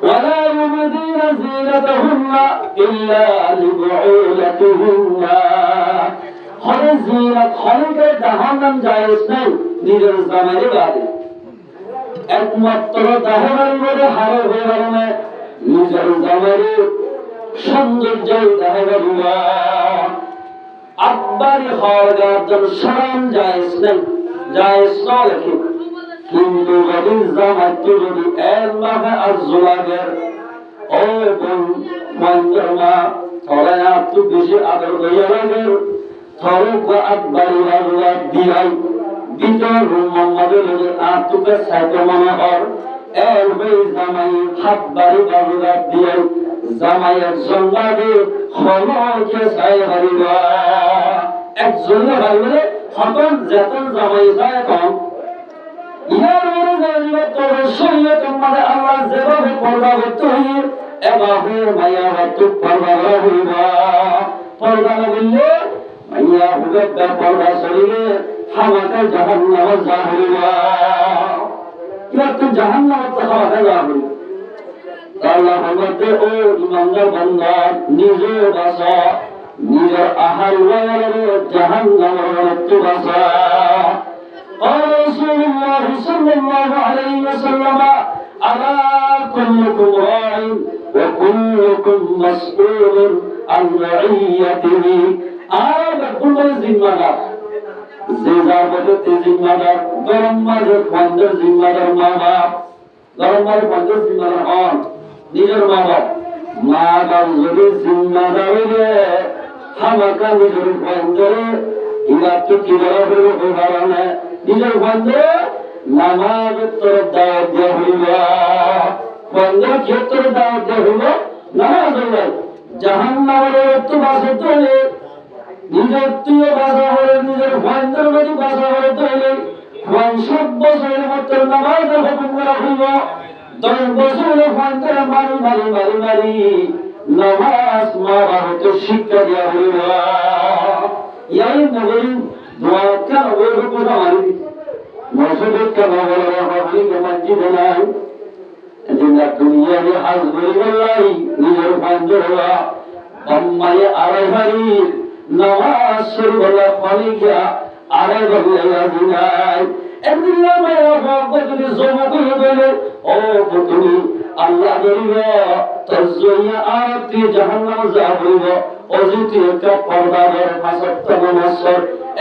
Speaker 1: ولا يبدين زينتهن إلا لبعولتهن خلق زينت خلق জাহান্নাম জায়েজ নাই নিজের জামাইরে বাদে একমাত্র জাহান্নামের মধ্যে হারাম হয়ে গেল না নিজের জামাইরে সৌন্দর্য দেখাবার আকবর হওয়ার জন্য শরম জায়েজ নাই জায়েজ না লেখে কিন্তু যদি জামাইকে যদি এর মাথা আর জোলাগের ও বোন মঞ্জমা থরে আপনি বেশি আদর করিয়া লাগের থরে আকবরি রাজুয়া দিয়াই ভিতর মোহাম্মদের আত্মকে সাইতে মনে হর এর হয়ে জামাই হাত বাড়ি রাজুয়া দিয়াই জামাইয়ের জন্মাকে খমকে সাই হারিবা একজনে হারিবে হতন যেতন জামাই যায় তখন ইয়ার মনে তোর শরীয়ত মানে আল্লাহ যেভাবে পর্দা করতে হয় এভাবে মাইয়া হয়তো পর্দা হইবা পর্দা বললে মাইয়া হবে পর্দা শরীরে হামাকে জাহান্নামে যা হইবা এবার তো জাহান্নামে তো হামাকে যা হইবা আল্লাহ বলতে ও ইমানদার বান্দা নিজে বাঁচা নিজের আহার জাহান্নামের তো বাঁচা قال رسول الله صلى الله عليه وسلم ألا كلكم راع وكلكم مسؤول عن رعيته كل জিম্মাদার যে যার মধ্যে জিম্মাদার গরম মাঝে বন্ধের জিম্মাদার মা বাপ গরম মাঝে বন্ধের জিম্মাদার হন নিজের মা বাপ মা বাপ যদি জিম্মাদার হইলে হামাকা নিজের বন্ধরে ইবার তো কি বলা হইব কারণে নিজের বন্ধে নামাজ তরফ দাওয়াত দেওয়া হইব বন্ধের ক্ষেত্রে দাওয়াত দেওয়া হইব নামাজ হইব জাহান্নামের একটু বাসে তোলে নিজের তুই বাসা হলে নিজের বন্ধের মধ্যে বাসা হলে তোলে ৫০ বছরের মতো নামাজের হুকুম করা হইব ১০ বছরের বন্ধের মারি মারি মারি মারি নামাজ মা বাবাকে শিক্ষা দেওয়া হইব এই নগরী দোয়াকে নগরী হুকুম মারি মসজিদকে নগরের পাবলিক মসজিদ নাই এদিনা দুনিয়ারে হাজবুল্লাহ নিজের বন্ধের হওয়া আম্মায়ে আড়াই ভারি নামাজ শুরু হলো পালিকা আড়াই ভারি আজিনাই এদিনা মায়া বাবা যদি জমা করে দিলে ও তুমি আল্লাহ ধরিবে তোর জন্য আর তুই জাহান্নামে যাবিব অজিত একটা পর্দার ফাসাত্তা নামাজ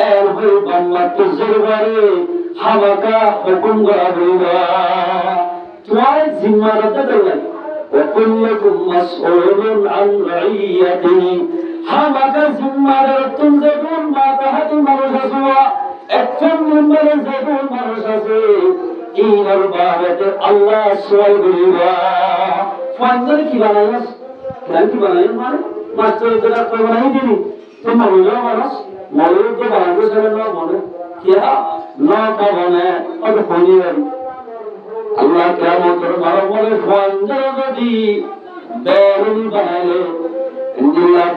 Speaker 1: এর হই বান্নাতে জরবারে হামাকা হুকুম করা হইবা তোমার জিম্মাদারটা দেবেন وكلكم مسؤول عن رعيته হামাকা জিম্মাদার তুম যেগুন মাতা হাতি মানুষ আছো একজন মেম্বারে যেগুন মানুষ আছে ইনার বাবাতে আল্লাহ সওয়াল করিবা ফান্দার কি বানাইস কি বানাইস মানে মাস্টার যেটা তো বানাই দিবি তো মানুষ মানুষ মানুষ তো বানাতে চাইলে না বলে কি না তা বনে অত ফোনই আল্লাহ কেমন করে ভালো বলে ফান্দার যদি বেরুনি বানাইলে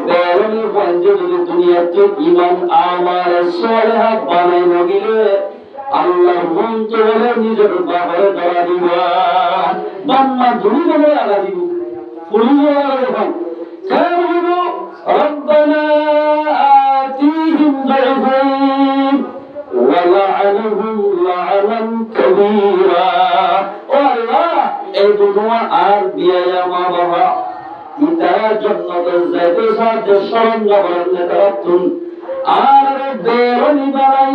Speaker 1: বেরুনি ফান্দার যদি দুনিয়াতে ইমান আমার সলেহা বানাই নগিলে আল্লাহর মন তো বলে নিজের বাবারে ধরা দিব বান্না ধুলি বলে আগা দিব ফুলি বলে আগা দেখান কেন দিব রব্বানা আতিহিম দাইফাইন ওয়ালআনহুম লা'নান কাবীরা ও আল্লাহ এই তোমার আর বিয়া মা বাবা ইতারা জান্নাতে যাইতে সাথে শরণ করেন তারাতুন আর বেরনি বানাই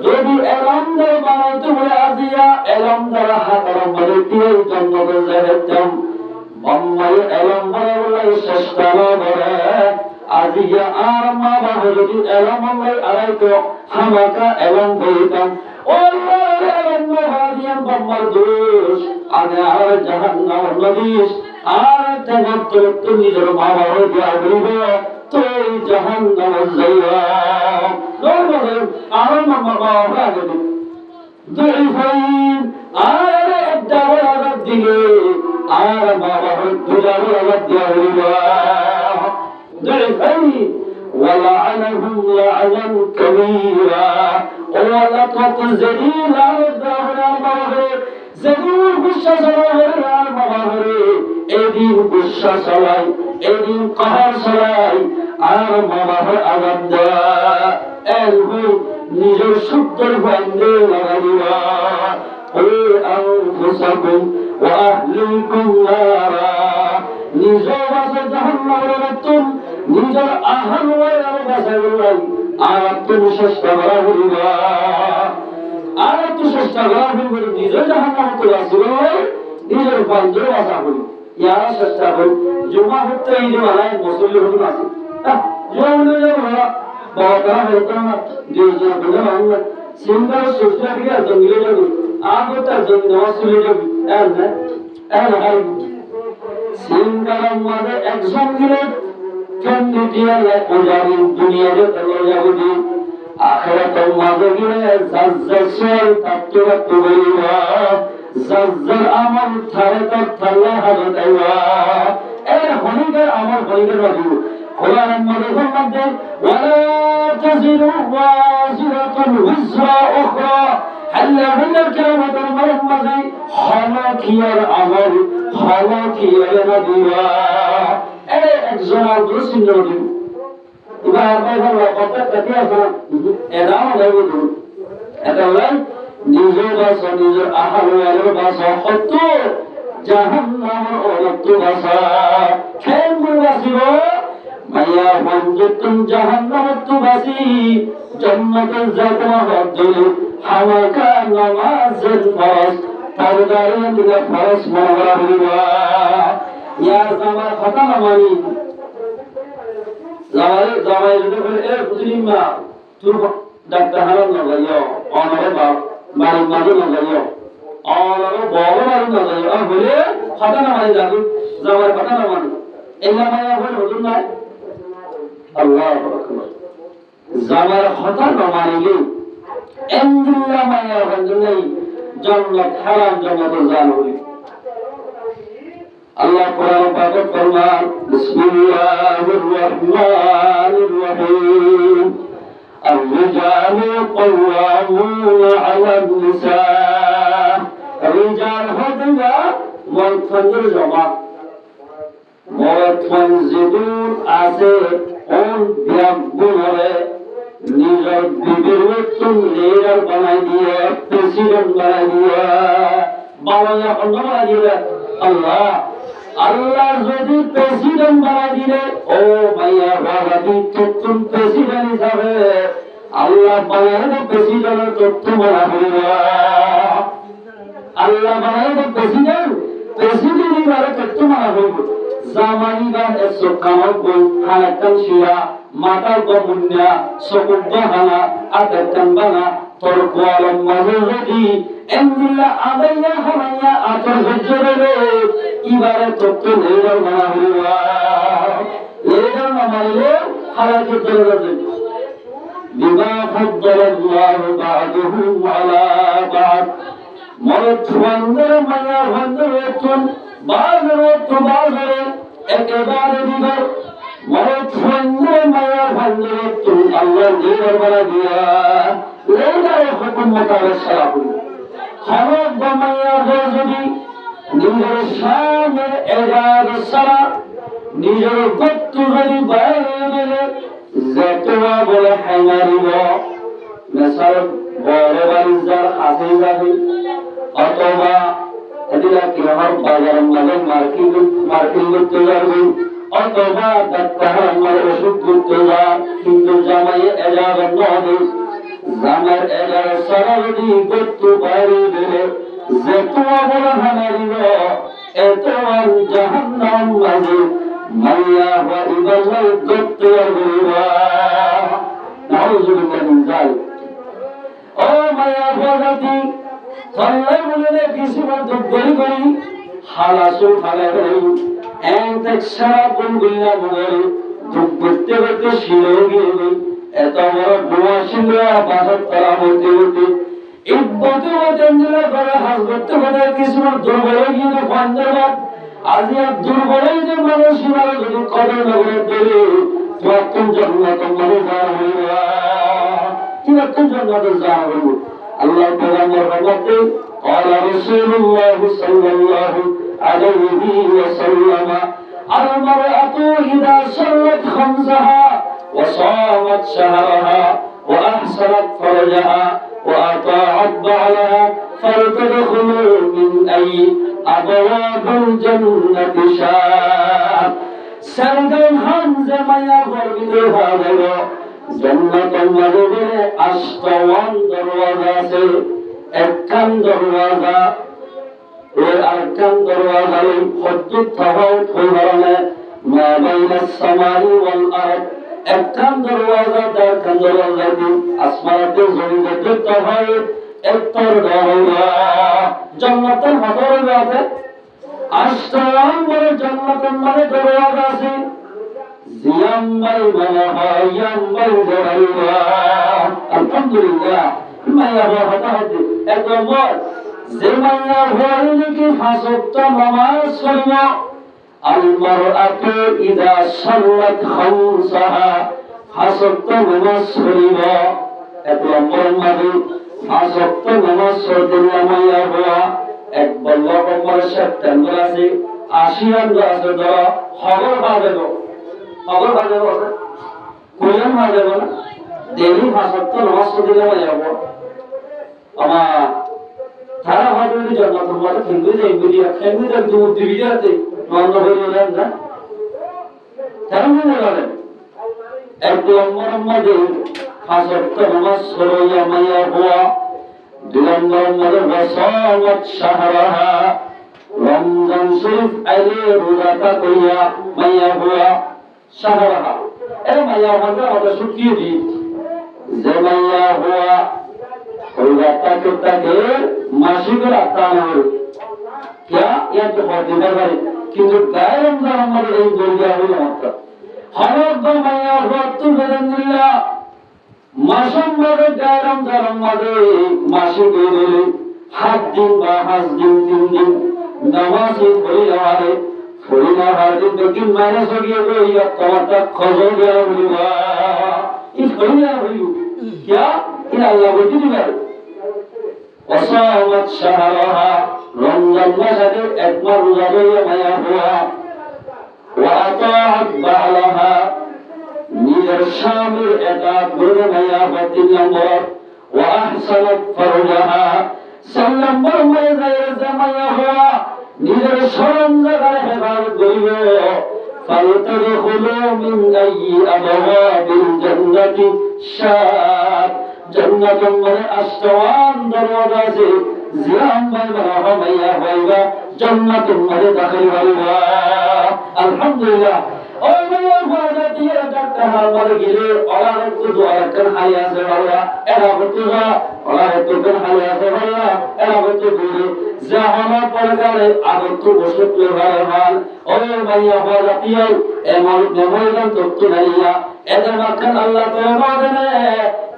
Speaker 1: যদি এলম দ্বারা বানাইতে হলে আজিয়া এলম দ্বারা হাতারা বলে দিয়ে জন্মতে যাইতাম বাম্মাই এলম বলে চেষ্টা করে আজিয়া আর মা বাবা যদি এলম বলে আড়াইতো হামাকা এলম বইতাম ও এলম বাদিয়ান বাম্মার দোষ আগে আর জাহান্নাম নদীস আর তেমত নিজের মা বাবা দিয়া বলিব তুই জাহান্নাম যাইবা আর মামা বাবা আগে দুইফাইন আর একটা বড় দিকে আর বাবা দুটা বড় দিয়া হইবা দুইফাইন ولعنهم لعنا كبيرا ولقد زليل على الدهر المغرب زليل بالشجر المغرب এদিন গুসা চালাই এদিন কাহার চালাই আর মামার আগাম দেওয়া এলবি নিজের শুদ্ধের বন্ধে লাগাইবা ও আনফুসাকুম ওয়া আহলিকুম নারা নিজের বাসা জাহান্নামের মতন নিজের আহল ওয়ার বাসায় আর তুমি চেষ্টা করা হইবা আর একটু চেষ্টা করা হইবা নিজের জাহান্নাম করে আসিল নিজের বন্ধের বাসা হইবা ইয়ারা চেষ্টা করি জমা হতে এই মালায় মুসল্লি হতে আছে জমলে যাব বাবা হতো না যে যে বলে আমরা সিঙ্গার সোচনা দিয়ে জঙ্গলে যাব আগটা জঙ্গলে আসলে যাব আর সিঙ্গার মাঝে একজন গিরে কেন্দ্র দিয়ে পূজারি দুনিয়াতে চলে যাব দি আখিরাত মাঝে গিরে জাজ্জাল তাত্ত্বগত বলিবা জাজ্জাল আমার থারে তক থাল্লা হাজত আইবা এর হনিকার আমার হনিকার বাজু কোরআনের মধ্যে ওয়ালা তাজিরু ওয়াজিরাতুন উযরা উখরা আল্লাহ বলেন কিয়ামতের মাঝে হালাকিয়ার আমল হালাকিয়ার নদিবা এর একজন দুসিন নদী এবার বাইরে কত কথা আছে এরাও লাগবে এটা লাইন নিজের বাসা নিজের আহারের বাসা কত জাহান্নামের অরত্ব বাসা কেন বাসিব মাইয়া বন্ধুতুন জাহান্নামের তো বাসি জান্নাতের যাত্রা হদ্দুল হামাকা নামাজের ফরজ তারদারে দিলে ফরজ মারা হইবা ইয়ার জামার কথা না মানি জামাই যদি বলে এ বুঝলিমা তুই ডাক্তার হারাম না যাইও অনরে বাপ বাড়ির মাঝে না যাইও অনরে বড় বাড়ি না যাইও বলে কথা না মানি যাবি যাওয়ার কথা না মানি এগুলা মায়া বলে হুজুর নাই আল্লাহ আকবার যাওয়ার কথা না মানিলে এন্দিল্লা মায়া বন্ধু নেই জান্নাত হারাম জান্নাতে জান হই আল্লাহ কোরআন পাকে ফরমান বিসমিল্লাহির রহমানির রহিম الرجال قوامون على النساء الرجال هذا والفجر جمع والفنزدون আছে কোন বিয়াগুনরে নিজের বিবির মতন লিডার বানাই দিয়ে প্রেসিডেন্ট বানাই দিয়ে বাংলা অন্য দিয়ে আল্লাহ আল্লাহ যদি প্রেসিডেন্ট বানাই দিলে ও ভাইয়া বাবাজি তুম প্রেসিডেন্ট হিসাবে আল্লাহ বানাইলে প্রেসিডেন্টের তথ্য বলা হইব আল্লাহ বানাইলে প্রেসিডেন্ট হিসাবে তথ্য বলা হইব জামাই বা সুকামাল কই হানাকান শিয়া মাতা গমুন্যা সকুবাহানা আতাকান বানা তরকওয়ালাম মাহুদি এন্দিল্লা আদাইয়া হামাইয়া আতর হজরে ইবারে তত্ত্ব নেড়া বানা হইবা এরা নামালে হারাতে চলে যাবে বিমা ফাদ্দালাল্লাহু বা'দুহুম আলা বা'দ মরদ বন্ধরে মায়া বন্ধরে তুন বাজরে একেবারে বিবার মরদ বন্ধরে মায়া বন্ধরে তুন আল্লাহ দিবার বলা দিয়া লেগারে হুকুম মোতাবেক সারা করি হরদ মায়া যদি নিজের সামনের এজাজ সারা নিজের গত্ত যদি বাইরে গেলে যেতবা বলে হ্যাঙারিব মেসার বড় বাড়ির যার আছে যাবে অথবা এদিকে কিরামার বাজার মাঝে মার্কিং করতে যাবে অথবা ডাক্তার আমার ওষুধ করতে যা কিন্তু জামাই এজাজ নদী জামার এজাজ সারা যদি গত্ত বাইরে গেলে যেতবা বলে হ্যাঙারিব এত আর জাহান্নাম মাঝে মাইয়া বা ইবাল্লাহ গত্ত গরিবা নাউযুবিল্লাহ মিন যালিক ও মায়া বাজাতি তাল্লাই বলে কিছু মধ্যে গরি গরি হালাসু ফালে গরি এত সারা গুলগুল্লা বলে দুঃখ করতে করতে শিরে গিয়ে এত বড় দোয়া শিরা বাজার তারা বলতে বলতে ইব্বতে ওয়াজনলা করে হাস করতে করতে কিছু দুর্বল গিয়ে বান্দরবাদ আজি আর দুর্বলই যে মানুষ মারা যদি কদর নগরে দেবে তোমার জন্নত মানে যাওয়া হইবা তোমার জন্নত যাওয়া হইব আল্লাহ পয়গম্বর বলতে قال رسول الله صلى الله عليه وسلم المرأة إذا صلت خمسها وصامت شهرها وأحسنت فرجها وأطاعت بعلها فلتدخل من أي أبواب الجنة شاء سرگم حمزة ميا غربت هذا جنة المدبر أشتوان دروازة سے একখান দরওয়াজা ওই আরেকখান দরওয়াজার হদ্দুত তাফাউত হইবারণে মা বাইনাস সামাই ওয়াল আরদ একখান দরওয়াজা আরেকখান দরওয়াজা দি আসমানাতে জমিনের তাফাউত একটার দরওয়াজা জান্নাতের ভিতরে আছে আশটাওয়ান বলে জান্নাতের মানে দরওয়াজা আছে জিয়াম্মাই বলা হয় ইয়াম্মাই দরওয়াজা আলহামদুলিল্লাহ মায়া বাবা হাতে একদম যে মায়া হইলে কি ফাসক্ত নামাজ পড়িব আল মারআতু ইযা সাল্লাত খামসাহা ফাসক্ত নামাজ পড়িব এক নম্বর মানে ফাসক্ত নামাজ পড়তে মায়া হওয়া এক নম্বর সেপ্টেম্বর আছে 80 আছে ধর খবর পাবে কোন মাঝে বলে দেরি ফাসক্ত নামাজ পড়তে মায়া হওয়া ama thara hajuri jannatul mata khilde india khilde du dividate nanda hoye na taramne lale ek নম্বর মধ্যে ফাসক্ত নামাজ পড়িয়া মায়া হওয়া দুই নম্বর মধ্যে ওয়াসাওয়াত শাহরাহা রমজান শরীফ আইলে রোজাটা কইয়া মায়া হওয়া শাহরাহা এর মায়া হওয়া আমরা শুকিয়ে দিই যে মায়া হওয়া ওই রাতটাকে মাসিকের আত্মা क्या या तो होते हैं কিন্তু গায়ে রমজান আমাদের এই দরিয়া হলো মাত্র হরদ মায়া রত্তু বেদুল্লাহ মাসম মধ্যে গায়ে রমজান আমাদের মাসিক হলে 7 দিন বা 5 দিন 3 দিন নামাজ পড়ি যাওয়ারে পড়ি না হাতে দেখি মাইনাস হয়ে গিয়ে ইয়া তোমাটা খজর দেওয়া হইবা এই পড়ি না হইব क्या इन अल्लाह বলতে দিবেন وصامت شهرها رمضان مسجد একবার রোজা ধরে মায়া হওয়া وأطاعت بعلها নিজের স্বামীর এতাত করে মায়া হওয়া 3 নম্বর وأحسنت فرجها 4 নম্বর মায়া হওয়া নিজের শরম জায়গায় হেফাজত করিবে فلتدخلوا من أي أبواب الجنة شاء জান্নাতুল মানে আশটাওয়ান দরওয়াজা আছে জিয়াম বাবা মাইয়া হইবা জান্নাতুল মানে দাখিল হইবা আলহামদুলিল্লাহ ওই মেয়ের বাজা দিয়ে ডাক্তার হালমারে গেলে ওরা একটু দোয়ার হাই আছে বাবা এরা করতে যা ওরা একটু হাই আছে বাবা এরা করতে বলে যা আমার পরকালে আগত বসে প্লেভারের হাল ওই মাইয়া বাজা দিয়ে এমন মেমোরিয়াল তথ্য দাঁড়িয়া এদের মাখান আল্লাহ তোরা বাদনে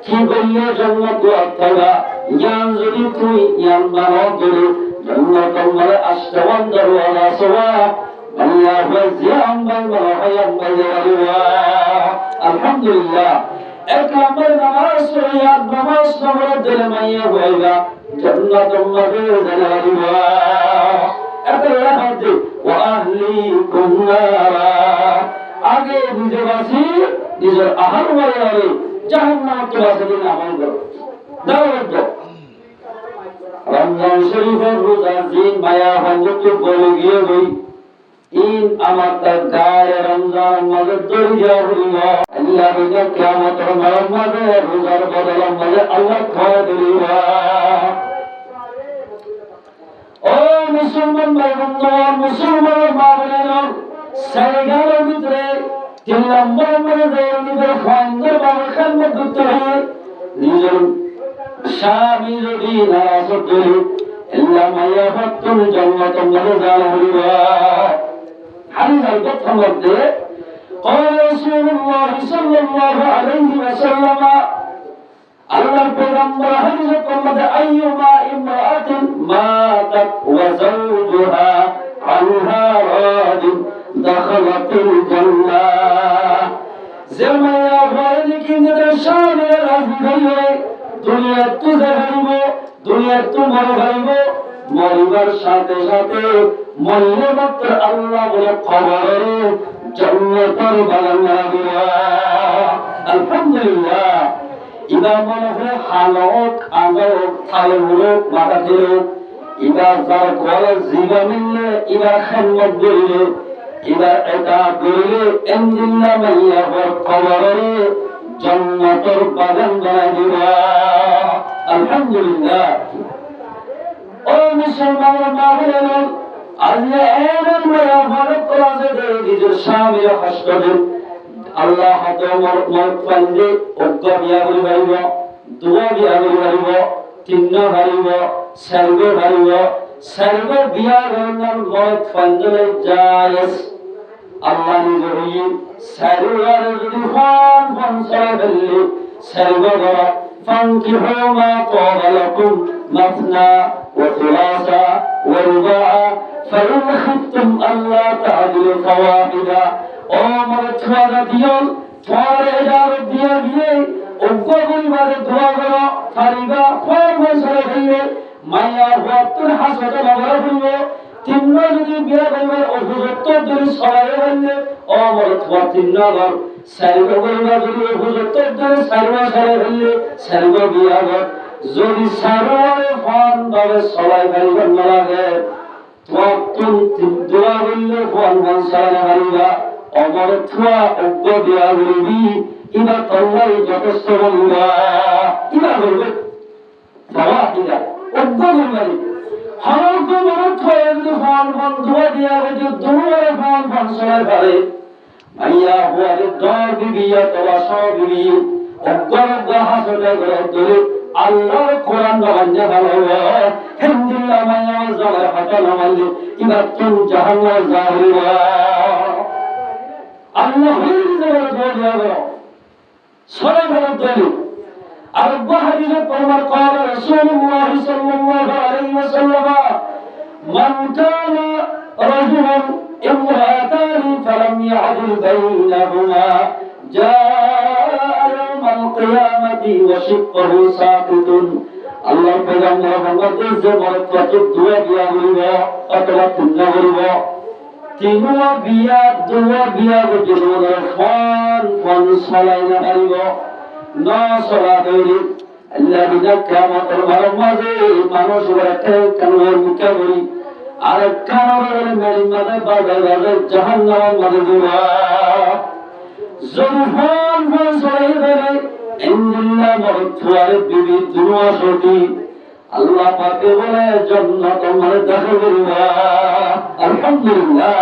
Speaker 1: কি বললে জন্মত অর্থবা জ্ঞান যদি তুই জ্ঞান বানাও গেলে জন্মত মানে আষ্টবন দরওয়ালা সবা আল্লাহ জিয়াম বাংলা হায়াম বাংলা আলহামদুলিল্লাহ এক নম্বর নামাজ শরিয়াত নামাজ নম্বর দিলে মাইয়া হইবা জান্নাত আমাদের জানালিবা এত রাহতে ওয়া আহলিকুম নারা আগে নিজে বাসি নিজের আহার ওয়ালে জাহান্নাম তো বাসি দিন আমল করো দাওয়াত দাও রমজান শরীফের রোজা দিন মায়া ভাঙ্গতে বলে গিয়ে গই ইন আমার তার গায়ে রমজান মাঝে দরিয়া হইল আল্লাহ বিনা কিয়ামতের মাঝে রোজার বদলে মাঝে আল্লাহ খাওয়া দিল ও মুসলমান ভাই বন্ধুগণ মুসলমান মা বোনেরা সাইগালের ভিতরে 3 নম্বর মধ্যে নিজের ফাইন্ডার বাবার খেদমত করতে হয় নিজের স্বামী যদি নারাজ হতে আল্লাহ মায়া ভক্তর জান্নাত মধ্যে যাওয়া হইল حديث الفتح مبدأ قال رسول الله صلى الله عليه وسلم الله پیغمبر حدیث قمد أيما امرأة ماتت وزوجها عنها راض دخلت الجنة زمایا غائد کی ندر شان الازدہی دنیا تو زہریبو دنیا تو مرغیبو মরিবার সাথে সাথে মরলে মাত্র আল্লাহ বলে খবর জান্নাতের বাগান লাগবে আলহামদুলিল্লাহ ইবা মনে হয় হালক আলোক থালে মুলক মাথা দিল ইবা যার ঘরে জিবা মিললে ইবা খেদমত করিলে ইবা এটা করিলে এনজিল্লা মাইয়া খবর জান্নাতের বাগান বানাই দিবা আলহামদুলিল্লাহ ও মুসলমান মা বোনেরা আল্লাহ এমন মায়া ভালো করেছে যে নিজের স্বামীর কষ্ট দেন আল্লাহ হাতে মত পাইলে অজ্ঞ বিয়া করি পারিব দুয়া বিয়া করি পারিব তিন্ন পারিব সার্গ বিয়া করার মত পাইলে জায়েজ আল্লাহ নিজে সার্গার যদি ফোন চলে ফেললে সার্গ করা فانكحوا ما طاب لكم مثنى وثلاثا ورباعا فإن خفتم ألا تعدلوا فواحدا ও আমার ছোঁয়া দিয়ল তোমার ইজাজত দিয়া গিয়ে অজ্ঞগুলি মাঝে দোয়া করো ফারিবা ফল সরে ফেললে মাইয়া ভক্তর হাসতে বাবার ফেলব তিন্ন যদি বিয়া করিবার অভিযুক্ত যদি সরাই ফেললে ও আমার ছোঁয়া তিন্ন ঘর সার্গ করিবা যদি অভিযুক্ত যদি সার্গ সরাই ফেললে সার্গ বিয়া ঘর যদি সার্গরে ফল ভাবে সরাই ফেলবার না লাগে তোমার দোয়া করলে ফল সরাই ফেলবা আমার থুয়া অজ্ঞ দেয়া বলবি ইবা তল্লাই যথেষ্ট বলবা ইবা বলবে বাবা ইবা অজ্ঞ বলবি হরক মরক হয়ে যদি ফল ধোয়া দেয়া যদি দুয়ারে ফল সরাই পারে মাইয়া হুয়ারে দর বিবিয়া তোলা সব বিবি অজ্ঞ হাসতে করে ধরে আল্লাহর কোরআন বাবান্যা ভালো হিন্দিল্লা মাইয়া জালার হাতা নামাইলে ইবা তুম জাহান্নার জাহরিবা আল্লাহ নিজের দোয়া করো সরে ভালো দলি আর হাদিসে পরমার قال رسول الله صلى الله عليه وسلم من كان رجلا امرأتان فلم يعدل بينهما جاء يوم القيامة وشقه ساقط আল্লাহ পেগাম্বর বলতে যে বরকত দোয়া দিয়া হইবা অথবা পুণ্য হইবা তিনুয়া বিয়া দুয়া বিয়া বুঝিব ফোন সলাই না পারিব ন সলা দৌড়ি আল্লাহ বিনা কিয়ামতের মাঝে মানুষ কানের মুখে বলি আর কানের মেরি মাঝে বাজে বাজে জাহান্নামের মাঝে দিবা যদি ফোন সলাই দেবে ইন্দিল্লা মরুয়ারে বিবি দুয়া সতি আল্লাহ পাকে বলে জান্নাত আমারে দাখিল করিবা আলহামদুলিল্লাহ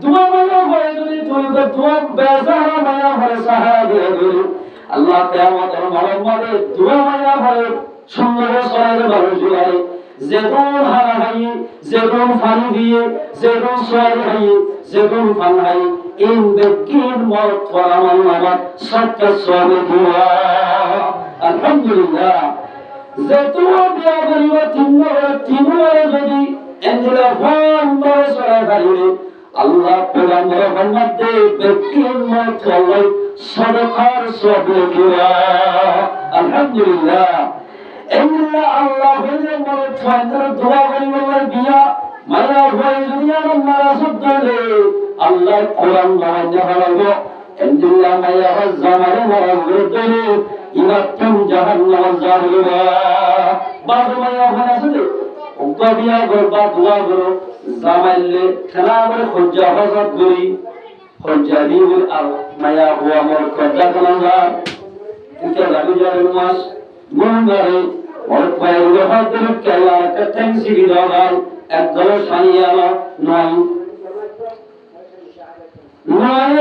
Speaker 1: দোয়া মায়া হয় যদি তুই দোয়া বেজারা মায়া হয় সাহারা দিয়ে দিল আল্লাহ কিয়ামতের মানবমাদের দোয়া মায়া হয় সুন্দর সরাইতে মানুষ জুড়াই যেগুন হারা হাই যেগুন ফানি দিয়ে যেগুন সোয়ারি high যেগুন fun high in Bekir মত ফরামান নামাত সত্য সোয়াবে দোয়া আলহামদুলিল্লাহ যেতুয়া বিয়া করিব তিনবারে যদি এন্দিলা ফোন করে সরাই ফারিলে আল্লাহ পেগাম্বর মোহাম্মদ দে বেকির মত ফলাই সদকার সোয়াবে দোয়া আলহামদুলিল্লাহ এগুলা আল্লাহ হইলে মরে ফায়দার দোয়া করি বলার বিয়া মায়া হয়ে দুনিয়া মারা সদ্দলে আল্লাহ কোরআন মান্য হলো এগুলা মায়া হয় জামারে মারা গদলে ইমাতুম জাহান্নাম জারুবা বাদ মায়া হয় আছে ওকা বিয়া করবা দোয়া করো জামাইলে খেলা করে খোঁজা হজত করি খোঁজা দিবি আর মায়া হওয়া মোর খোঁজা করা যায় এটা জানি যাবে মাস গুণগারে অনেক পায়ের হয়তো কেলা একটা ট্যাক্সি বিধান একদল সাইয়ালা নয়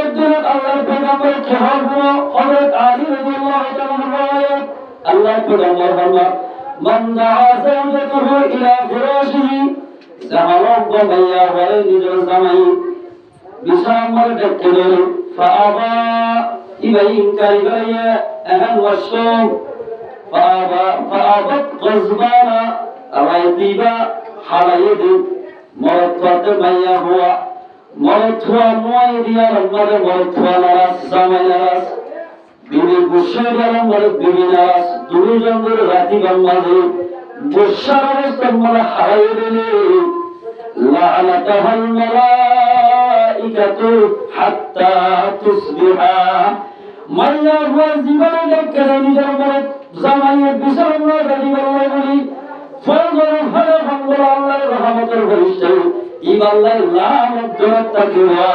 Speaker 1: একজন আল্লাহর পেগাম্বর খেহার গুলো হযরত আলী রাদিয়াল্লাহু তাআলা আল্লাহর পেগাম্বর বললেন মান দাআ যাওজাতুহু ইলা ফিরাশিহি জামালক গায়া বলে নিজের জামাই বিশামর ডেকে দিলেন ফাআবা ইবাইন কারিবায়া আহান ওয়াসুম فأبت غزبانا أريديبا حريد مرتوات ميا هو مرتوا مويديا رمض مرتوا نراس زمان نراس بيبي بشر رمض بيبي نراس دولو جنگر راتي رمض بشر رمض حريد لعنتها الملائكة حتى تصبحا ميا هو زبان لكرني جرمت জামাইয়ের বিচার আমরা জানি বলাই বলি ফজর ফলে ফজর আল্লাহর রহমতের ফেরেশতা ইমাল্লাহ লামত জরত তাকিয়া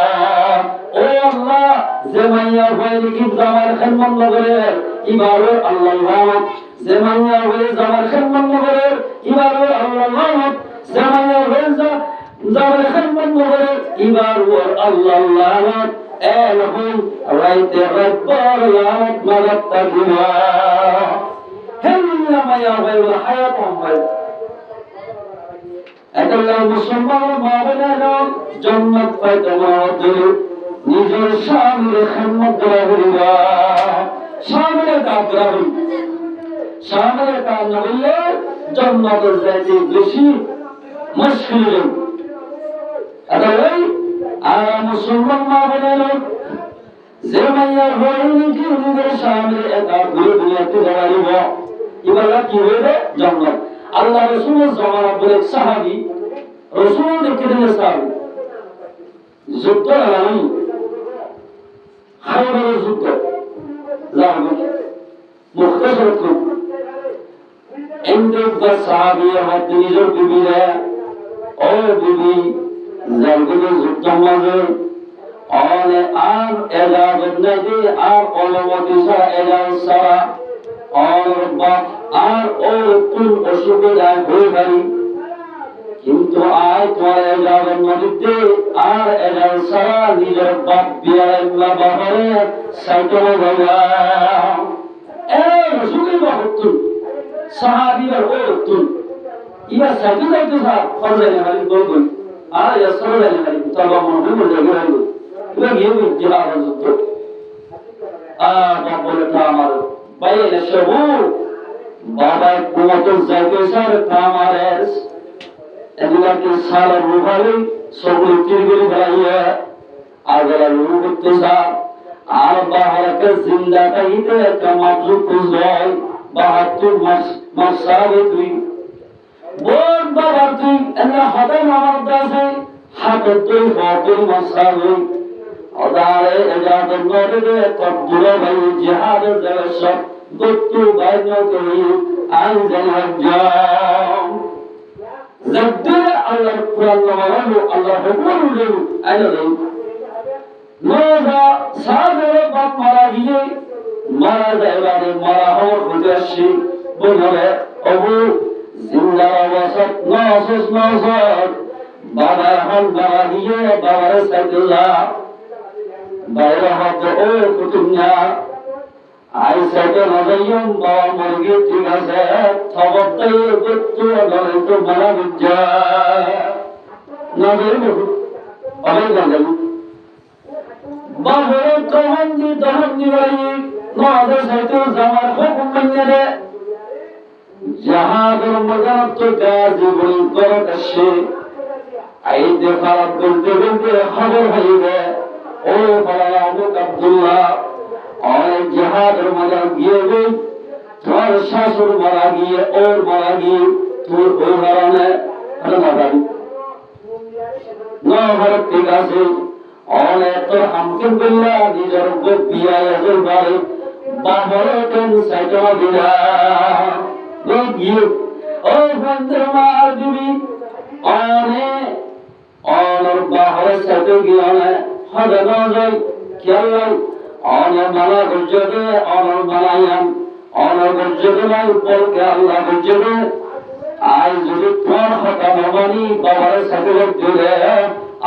Speaker 1: ও আল্লাহ জামাইয়া হয়ে কি জামার খেদমত করে ইবারে আল্লাহ রহমত জামাইয়া হয়ে জামার খেদমত করে ইবারে আল্লাহ রহমত জামাইয়া হয়ে জামার খেদমত করে ইবারে আল্লাহ রহমত এলহুম রাইতে রব্বর লামত মারাত তাকিয়া ما يرغب الحياة أمي أدل المسلمان ما بنانا جنة فيتنا ودل نجر شامل خمد درهرها شامل كابرهر شامل كابرهر جنة الزيتي بشي مشكل أدل أنا مسلمان ما بنانا زمان يرغب نجر شامل كابرهر بنيت درهرها ইবাদত কি হইবে জান্নাত আল্লাহ রাসূলের জামানা বলে সাহাবী রাসূল দেখে দিলেন সাহাবী যুদ্ধ আলাম খায়বার যুদ্ধ জাহাবি মুখতাসর খুব এন্ড দ্য সাহাবী হাত নিজের বিবিরা ও বিবি জানগুলো যুদ্ধ মাঝে অনে আর এজাজত নাকি আর অনুমতি ছাড়া এজাজ ছাড়া और बाप আর ও তুই অসুবিধায় হয়ে গেলি কিন্তু আয় তোমার এজাবের মধ্যে আর এজাল সারা নিজের বাপ বিয়ার বাবারে সাইকেলে গেলাম রসুলের বাপ তুই সাহাবিয়ার ও তুই এবার সাইকেল যাইতে স্যার ফরজাইলে খালি বলবই আর ইয়াসর যাইলে খালি তবা মনে মনে গেলাম এবার গিয়ে জিহাদ যুদ্ধ বাপ বলে তা আমার بين الشهور بابا قوة الزكاة كامارس إلا كسال الرفالي سوي تيجي بلايا أجل الروح التسع أربعة هلك زندة تيجي كمابزو كوزاي بحث مسابقي بول بابتي إلا هذا نمط داسي حقتي فاطر مسابقي أداري إجابة نوري تبدو بي جهاد الزرشة دكتو بينوكي أنزل الجام زبدل الله القرآن وغلو الله حكوم له أنا له نوزا سازر بات مراجيه مراد إبادي مراهو خجاشي بنوه أبو زندر وسط ناصص ناصر বাবা এখন বাবা গিয়ে বাবার সাইকেল্লা বাইরে হতো ও কুটুমিয়া আই সাইকেল নজাইম বাবা মুরগি ঠিক আছে খবরটাই দেখতো নয় তো মারা বুঝা নজর অনেক নজর বাবরে কহন্দি দহন্দি বাড়ি নজর সাইকেল জামার হুকুম মেনে জাহাজের মজানত কাজী বল করতেছে আইতে খারাপ বলতে বলতে খবর হইবে ও ফালা মুক আব্দুল্লাহ অনেক জাহাজের মজা গিয়ে গই তোর শাশুর মারা গিয়ে ওর মারা গিয়ে তোর ওই কারণে নহর ঠিক আছে অনেক তোর হামকিন বললা নিজের বিয়া এজল বাড়ি বাবরে কেন সাইকেল দিলা গিয়ে ও বন্ধুর মার দিবি অনেক অনর বাহরে সাথে গিয়ে অনেক হবে নজর খেয়াল অনেক মালা গুজবে অনর মালায়াম অনর গুজবে নাই উপরকে আল্লাহ গুজবে আই যদি তোর হতা নবানি বাবারে সাথে দিলে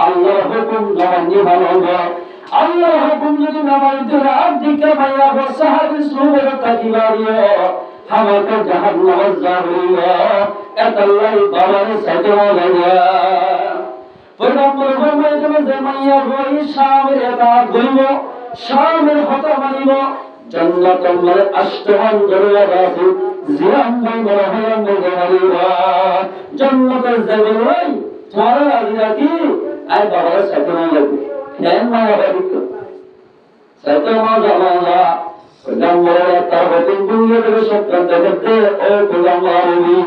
Speaker 1: আল্লাহর হুকুম নবানি ভালো হবে আল্লাহর হুকুম যদি নবানি দিলে আদিকে ভাইয়া বসাহাবি সুবের তাকিবারিও আমাকে জাহান্নাম জাহরিয়া এতাল্লাই বাবারে সাথে লাগা পয়গম্বর ফরমাইলেন যে মাইয়া হই শামের একাত হইব শামের হতা মানিব জান্নাতুল মার আষ্টমান দরজা আছে জিরাম মরা হলাম মজারিবা জান্নাতের জায়গায় তোমার রাজিরা কি আই বাবারে সাথে লাগবে কেন মায়া বাড়ি সাথে মজা পয়গম্বরের তারবতিন দুনিয়া থেকে সত্যান্ত করতে ও পয়গম্বরী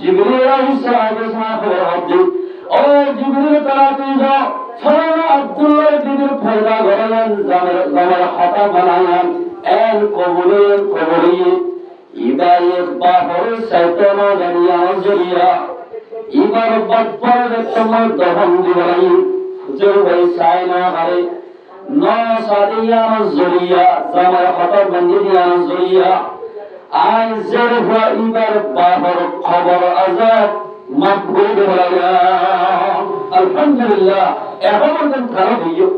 Speaker 1: জিবরিল আলাইহিস সালাম হতে ও জিবরিল তাআলা যাও ফরমান আব্দুল্লাহ দিনের ফয়দা করেন জামার হাতা বানায়ান এন কবুলি ইবায়ে বাহর শয়তান জানিয়া জরিয়া ইবার বাদবার তোমার দহন দিবাই হুজুর ভাই সাইনা হারে না সাদিয়া জরিয়া জামার হাতা বানিয়া জরিয়া আই জরফা ইবার বাহর খবর আজাদ মাকবুল লাগা আলহামদুলিল্লাহ এখন কোন খারাপ হইও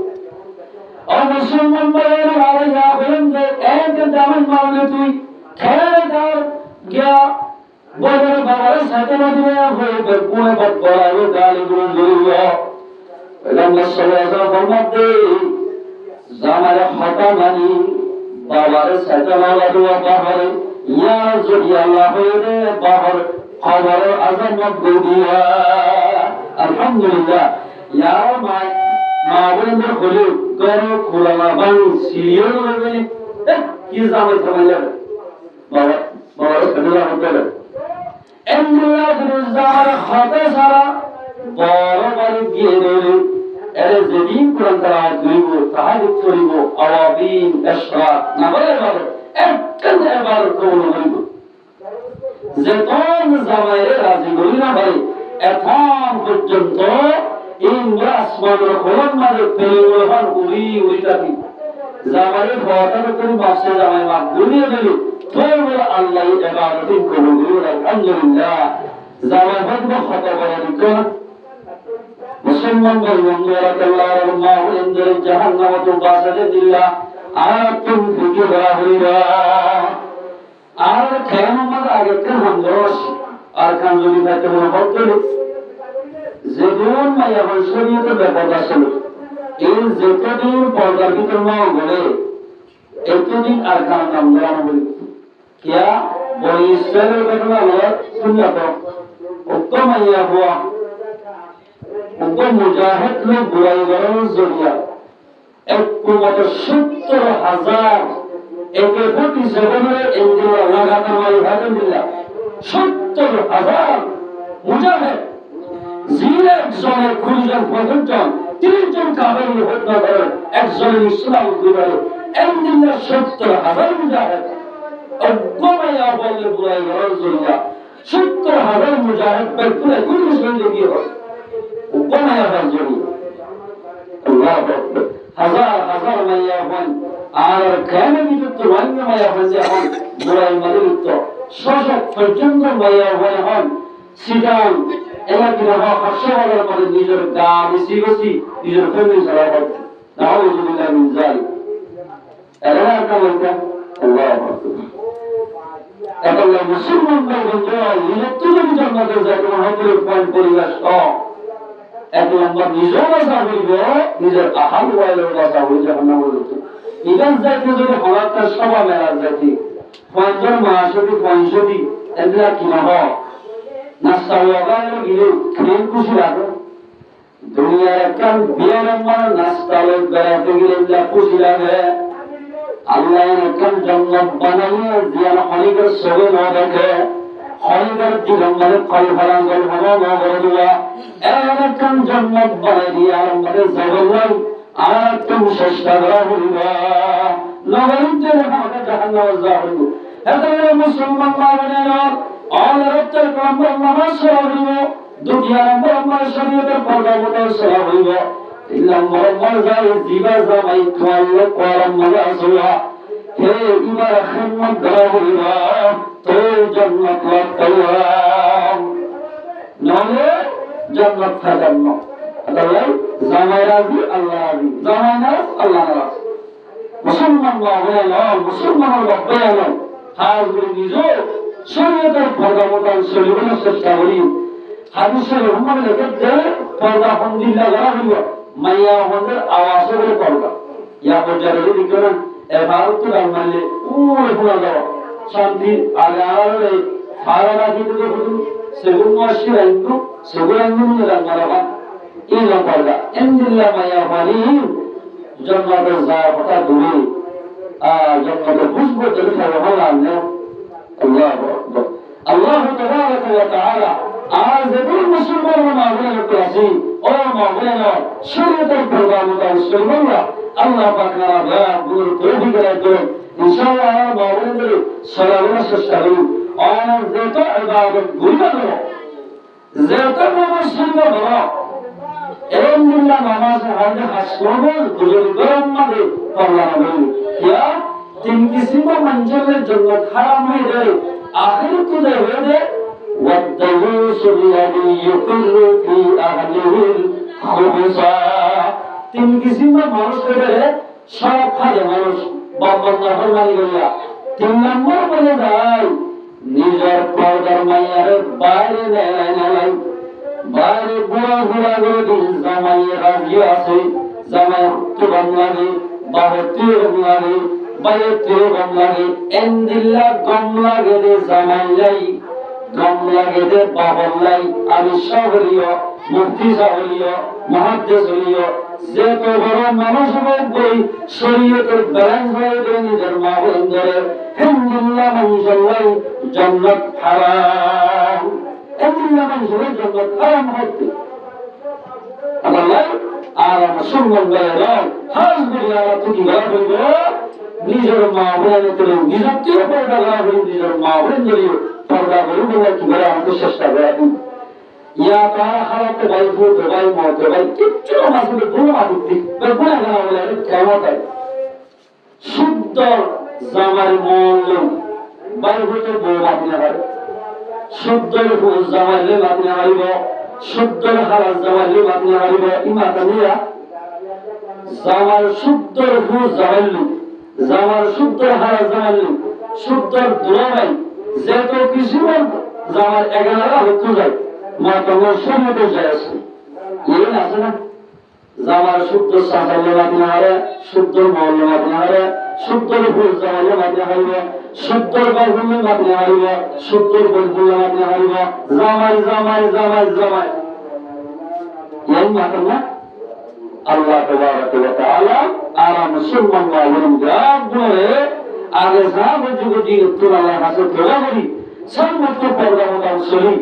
Speaker 1: মুসলমান বলেন আলাইয়া বলেন যে এক দামন মাওলে তুই খেলে দাও গিয়া বদর বাবার সাথে মদিনা হয়ে কোন পথ বলায় গালি গুলো জড়িয়ে আল্লাহ সাল্লাল্লাহু আলাইহি জামার হাতা মানি বাবার সাথে মাওলা দোয়া বাবার ইয়া জড়িয়ে আল্লাহ হয়ে বাবার খবর আজমত দিয়া আলহামদুলিল্লাহ ইয়া মাবুদের হলে গরো খোলালা বাই সিরিয়াল হবে কি জামাই থামাইলে বাবা খেলা হতে এমনিয়া ফিরোজদার হাতে সারা বড় বাড়ি গিয়ে দিল এর যেদিন কোরআন তেলাওয়াত করিব তাহাজ্জুদ করিব আওয়াবিন ইশরাক না বলে একদম এবার কোন করিব যেতন জামাইরে রাজি করি না ভাই এখন পর্যন্ত ইন্দ্র আসমানের খোলন মাঝে পেরিওহান উড়ি উড়িটাকি জামাইরে ভটার করে বাসে জামাই মা ঘুরিয়ে দিল তোর আল্লাহ ইবাদতিন কবুল করে আলহামদুলিল্লাহ জামাই ভদ্র খতা করে দিত মুসলমান ভাই বন্ধুরা আল্লাহর মাও ইন্দ্র জাহান্নাম তো বাসে দিল্লা আর তুমি ফিকে বলা হইরা আর খেয়ামত আগে কেন হামদরস আর কান যদি তাতে মনে বদলে যেদিন মায়া শরীয়তে ব্যাপক আসলে এই যেতদিন পর্দার ভিতর মা বলে এতদিন আর কান নাম দেওয়া বলি কিয়া বই ইসরায়েলের ঘটনা হলো শুনলা তো উত্তম মাইয়া হুয়া উত্তম মুজাহিদ লোক বুড়াই গরম জড়িয়া এক মত ৭০,০০০ একে প্রতি জীবনের ইন্দ্রিয় লাগাতার ভাবে দিলা ৭০,০০০ মুজাহিদ জির একজনের খুঁজের পর্যন্ত ৩০ জন কাফের হত্যা করে একজনের ইসলাম করে এমনিতে ৭০,০০০ মুজাহিদ অজ্ঞমায়া বললে বুড়াই গরম জড়িয়া ৭০,০০০ মুজাহিদ বেকুলে কোন সঙ্গে গিয়ে হয় অজ্ঞমায়া বল জড়িয়া আল্লাহু আকবার হাজার মাইয়া হন আর কেন বিদ্যুৎ রঙ মাইয়া হয়েছে এখন বুড়াই মালিক তো ৬০০ পর্যন্ত মাইয়া হন সিটান এবার কি না হাস্যবাদের মধ্যে নিজের গা বেশি বেশি নিজের ফ্যামিলি ছাড়া করছে না হলে যদি না মিজাল এরা একটা বলতে আল্লাহ এখন মুসলমানদের বন্ধু নিজের তো যদি জন্মতে যায় তোমার হয়তো পয়েন্ট পরিবেশ এক নম্বর নিজের বাসা হইব নিজের আহাল ওয়াইলের বাসা হইল যখন নাম হইল ইগান যাইতে যদি হলাটা সভা মেলার যাইতে পঞ্চম মহাসতী পঞ্চতী এগুলা কিনা হয় নাস্তা ওয়াগাইলে গিলে খেয়ে খুশি লাগে দুনিয়ার একটা বিয়ে নম্বর নাস্তা বেড়াতে গেলে এগুলা খুশি লাগে আল্লাহ একটা জন্নত বানাইয়ে জিয়ান অনেকের সবে না দেখে অনেকের দিগম্বরে ফল ফলাঙ্গল ভালো না করে দেওয়া এমন একটা জন্নত বানাই দিয়ে আমাদের জগন্নাথ আর একটু চেষ্টা করা হইব নগরীদের আমাকে জাহান্নামে যাওয়া হইব এখানে মুসলমান মানেন অনরত্তর নম্বর নামাজ সরা হইব দুনিয়া নম্বর আমার শরীয়তের পর্দাবত সরা হইব তিন নম্বর মর্যাদা জীবা জামাই তোয়াল্লে কোয়ারাম মালা আসুয়া হে ইবার খিদমত করা হইব তো জান্নাত লাভ করলাম নলে জান্নাত থাকার না আল্লাহ জামাই রাজি আল্লাহ রাজি জামাই নারাজ আল্লাহ নারাজ মুসলমান মুসলমানের লব্বায় হাজ করে নিজে শরীয়তের পর্দা মোতাবেক চলিবার চেষ্টা করি হাদিসের রহমান লেখে পর্দা হন্দিল্লা করা হইব মাইয়া হন্দের আওয়াজ করে পর্দা ইয়া পর্যায়ে যদি করেন এবার তো গান মারলে পুরো শোনা যাওয়া শান্তি আগে আগে ফারানা কিন্তু দেখুন সেগুন মাসির আইন সেগুন আইন গান মারা এই পর্দা এমদিল্লা মাইয়া পানি জন্মাতের যায় কথা দূরে জন্মাতের বুঝবো যদি ভালো আনলে আল্লাহ আল্লাহ তাবারাক ওয়া তাআলা আজ এমন মুসলমান মাহবুবের কাছে ও মাহবুবের শরীয়তের পর্দা মোতাবেক চলবা আল্লাহ পাক না গুরু তৌফিক দান করুন ইনশাআল্লাহ মাহবুবের সালামের চেষ্টা করুন আর যত ইবাদত গুরু যত নামাজ শুনবো বলো এরকমদিল্লা নামাজ আমাদের হাসপাতাল বুজুর্গের মধ্যে পড়লা হবে ইয়া তিন কিসিম মঞ্জলের জন্য হারাম হয়ে যায় আখিরাত তো হয়ে যায় والدروس الذي يقر في أهله الخبثا তিন কিসিম মানুষ করে সব খায় মানুষ বাবার নাফরমানি করিয়া তিন নম্বর বলে যায় নিজের পর্দার মায়ের বাইরে নেয় বাইরে বুড়া ঘোরা করে দিন জামাই রাজি আছে জামাই তো কম লাগে বাবার তুই কম লাগে বাইরের তুই কম লাগে এন্দিল্লা কম লাগে রে জামাই লাই কম লাগে রে বাবার লাই আমি সবলীয় মুফতি সাহলীয় মহাদ্দেশ হলীয় যে তো বড় মানুষ বই শরীয়তের ব্যালেন্স হয়ে গেলে নিজের মা বোন ধরে এন্দিল্লা মানুষের জান্নাত হারাম এমনিলা মানুষের জগৎ হারাম হচ্ছে আল্লাহ আর মুসলমান ভাইরা হাজ করে আর তুমি গলা বলব নিজের মা বোনের করে নিজের পর্দা গলা বলি নিজের মা বোন ধরে পর্দা বলি বলে কি করে আমাকে চেষ্টা করে ইয়া তারা হারাত ভাই ফুট ভাই মত ভাই কিচ্ছু মাসুল কোনো মাসুল ঠিক গুনাহ করা বলে কেমন তাই শুদ্ধ জামার মূল্য ভাই হতে বড় আপনি হয় শুদ্ধর ফুল জামাইলে মাতনে হারিব শুদ্ধর হারাস জামাইলে মাতনে হারিব ইমাতানিয়া জামার শুদ্ধর ফুল জামাইলে জামার শুদ্ধর হারাস জামাইলে শুদ্ধর দুলাভাই যেত কিছু জামার 11 হতে যায় মাতানোর শরীয়তে যায় আছে এই আছে না জামার শুদ্ধ সাজাইলে মাতনে হারে শুদ্ধ মহল্লে মাতনে হারে শুদ্ধর ফুল জামাইলে মাতনে হারিব শুদ্ধর বাইবুলে মাতনে হারিব শুদ্ধর বাইবুলে মাতনে হারিব জামাই জামাই জামাই জামাই এই মাতন না আল্লাহ তাবারাক ওয়া তাআলা আর মুসলমান ভাইদের গাব ধরে আগে যা বুঝুক জি তোরা আল্লাহ হাসে তোরা করি সব মত পর্দা মোতাবেক চলি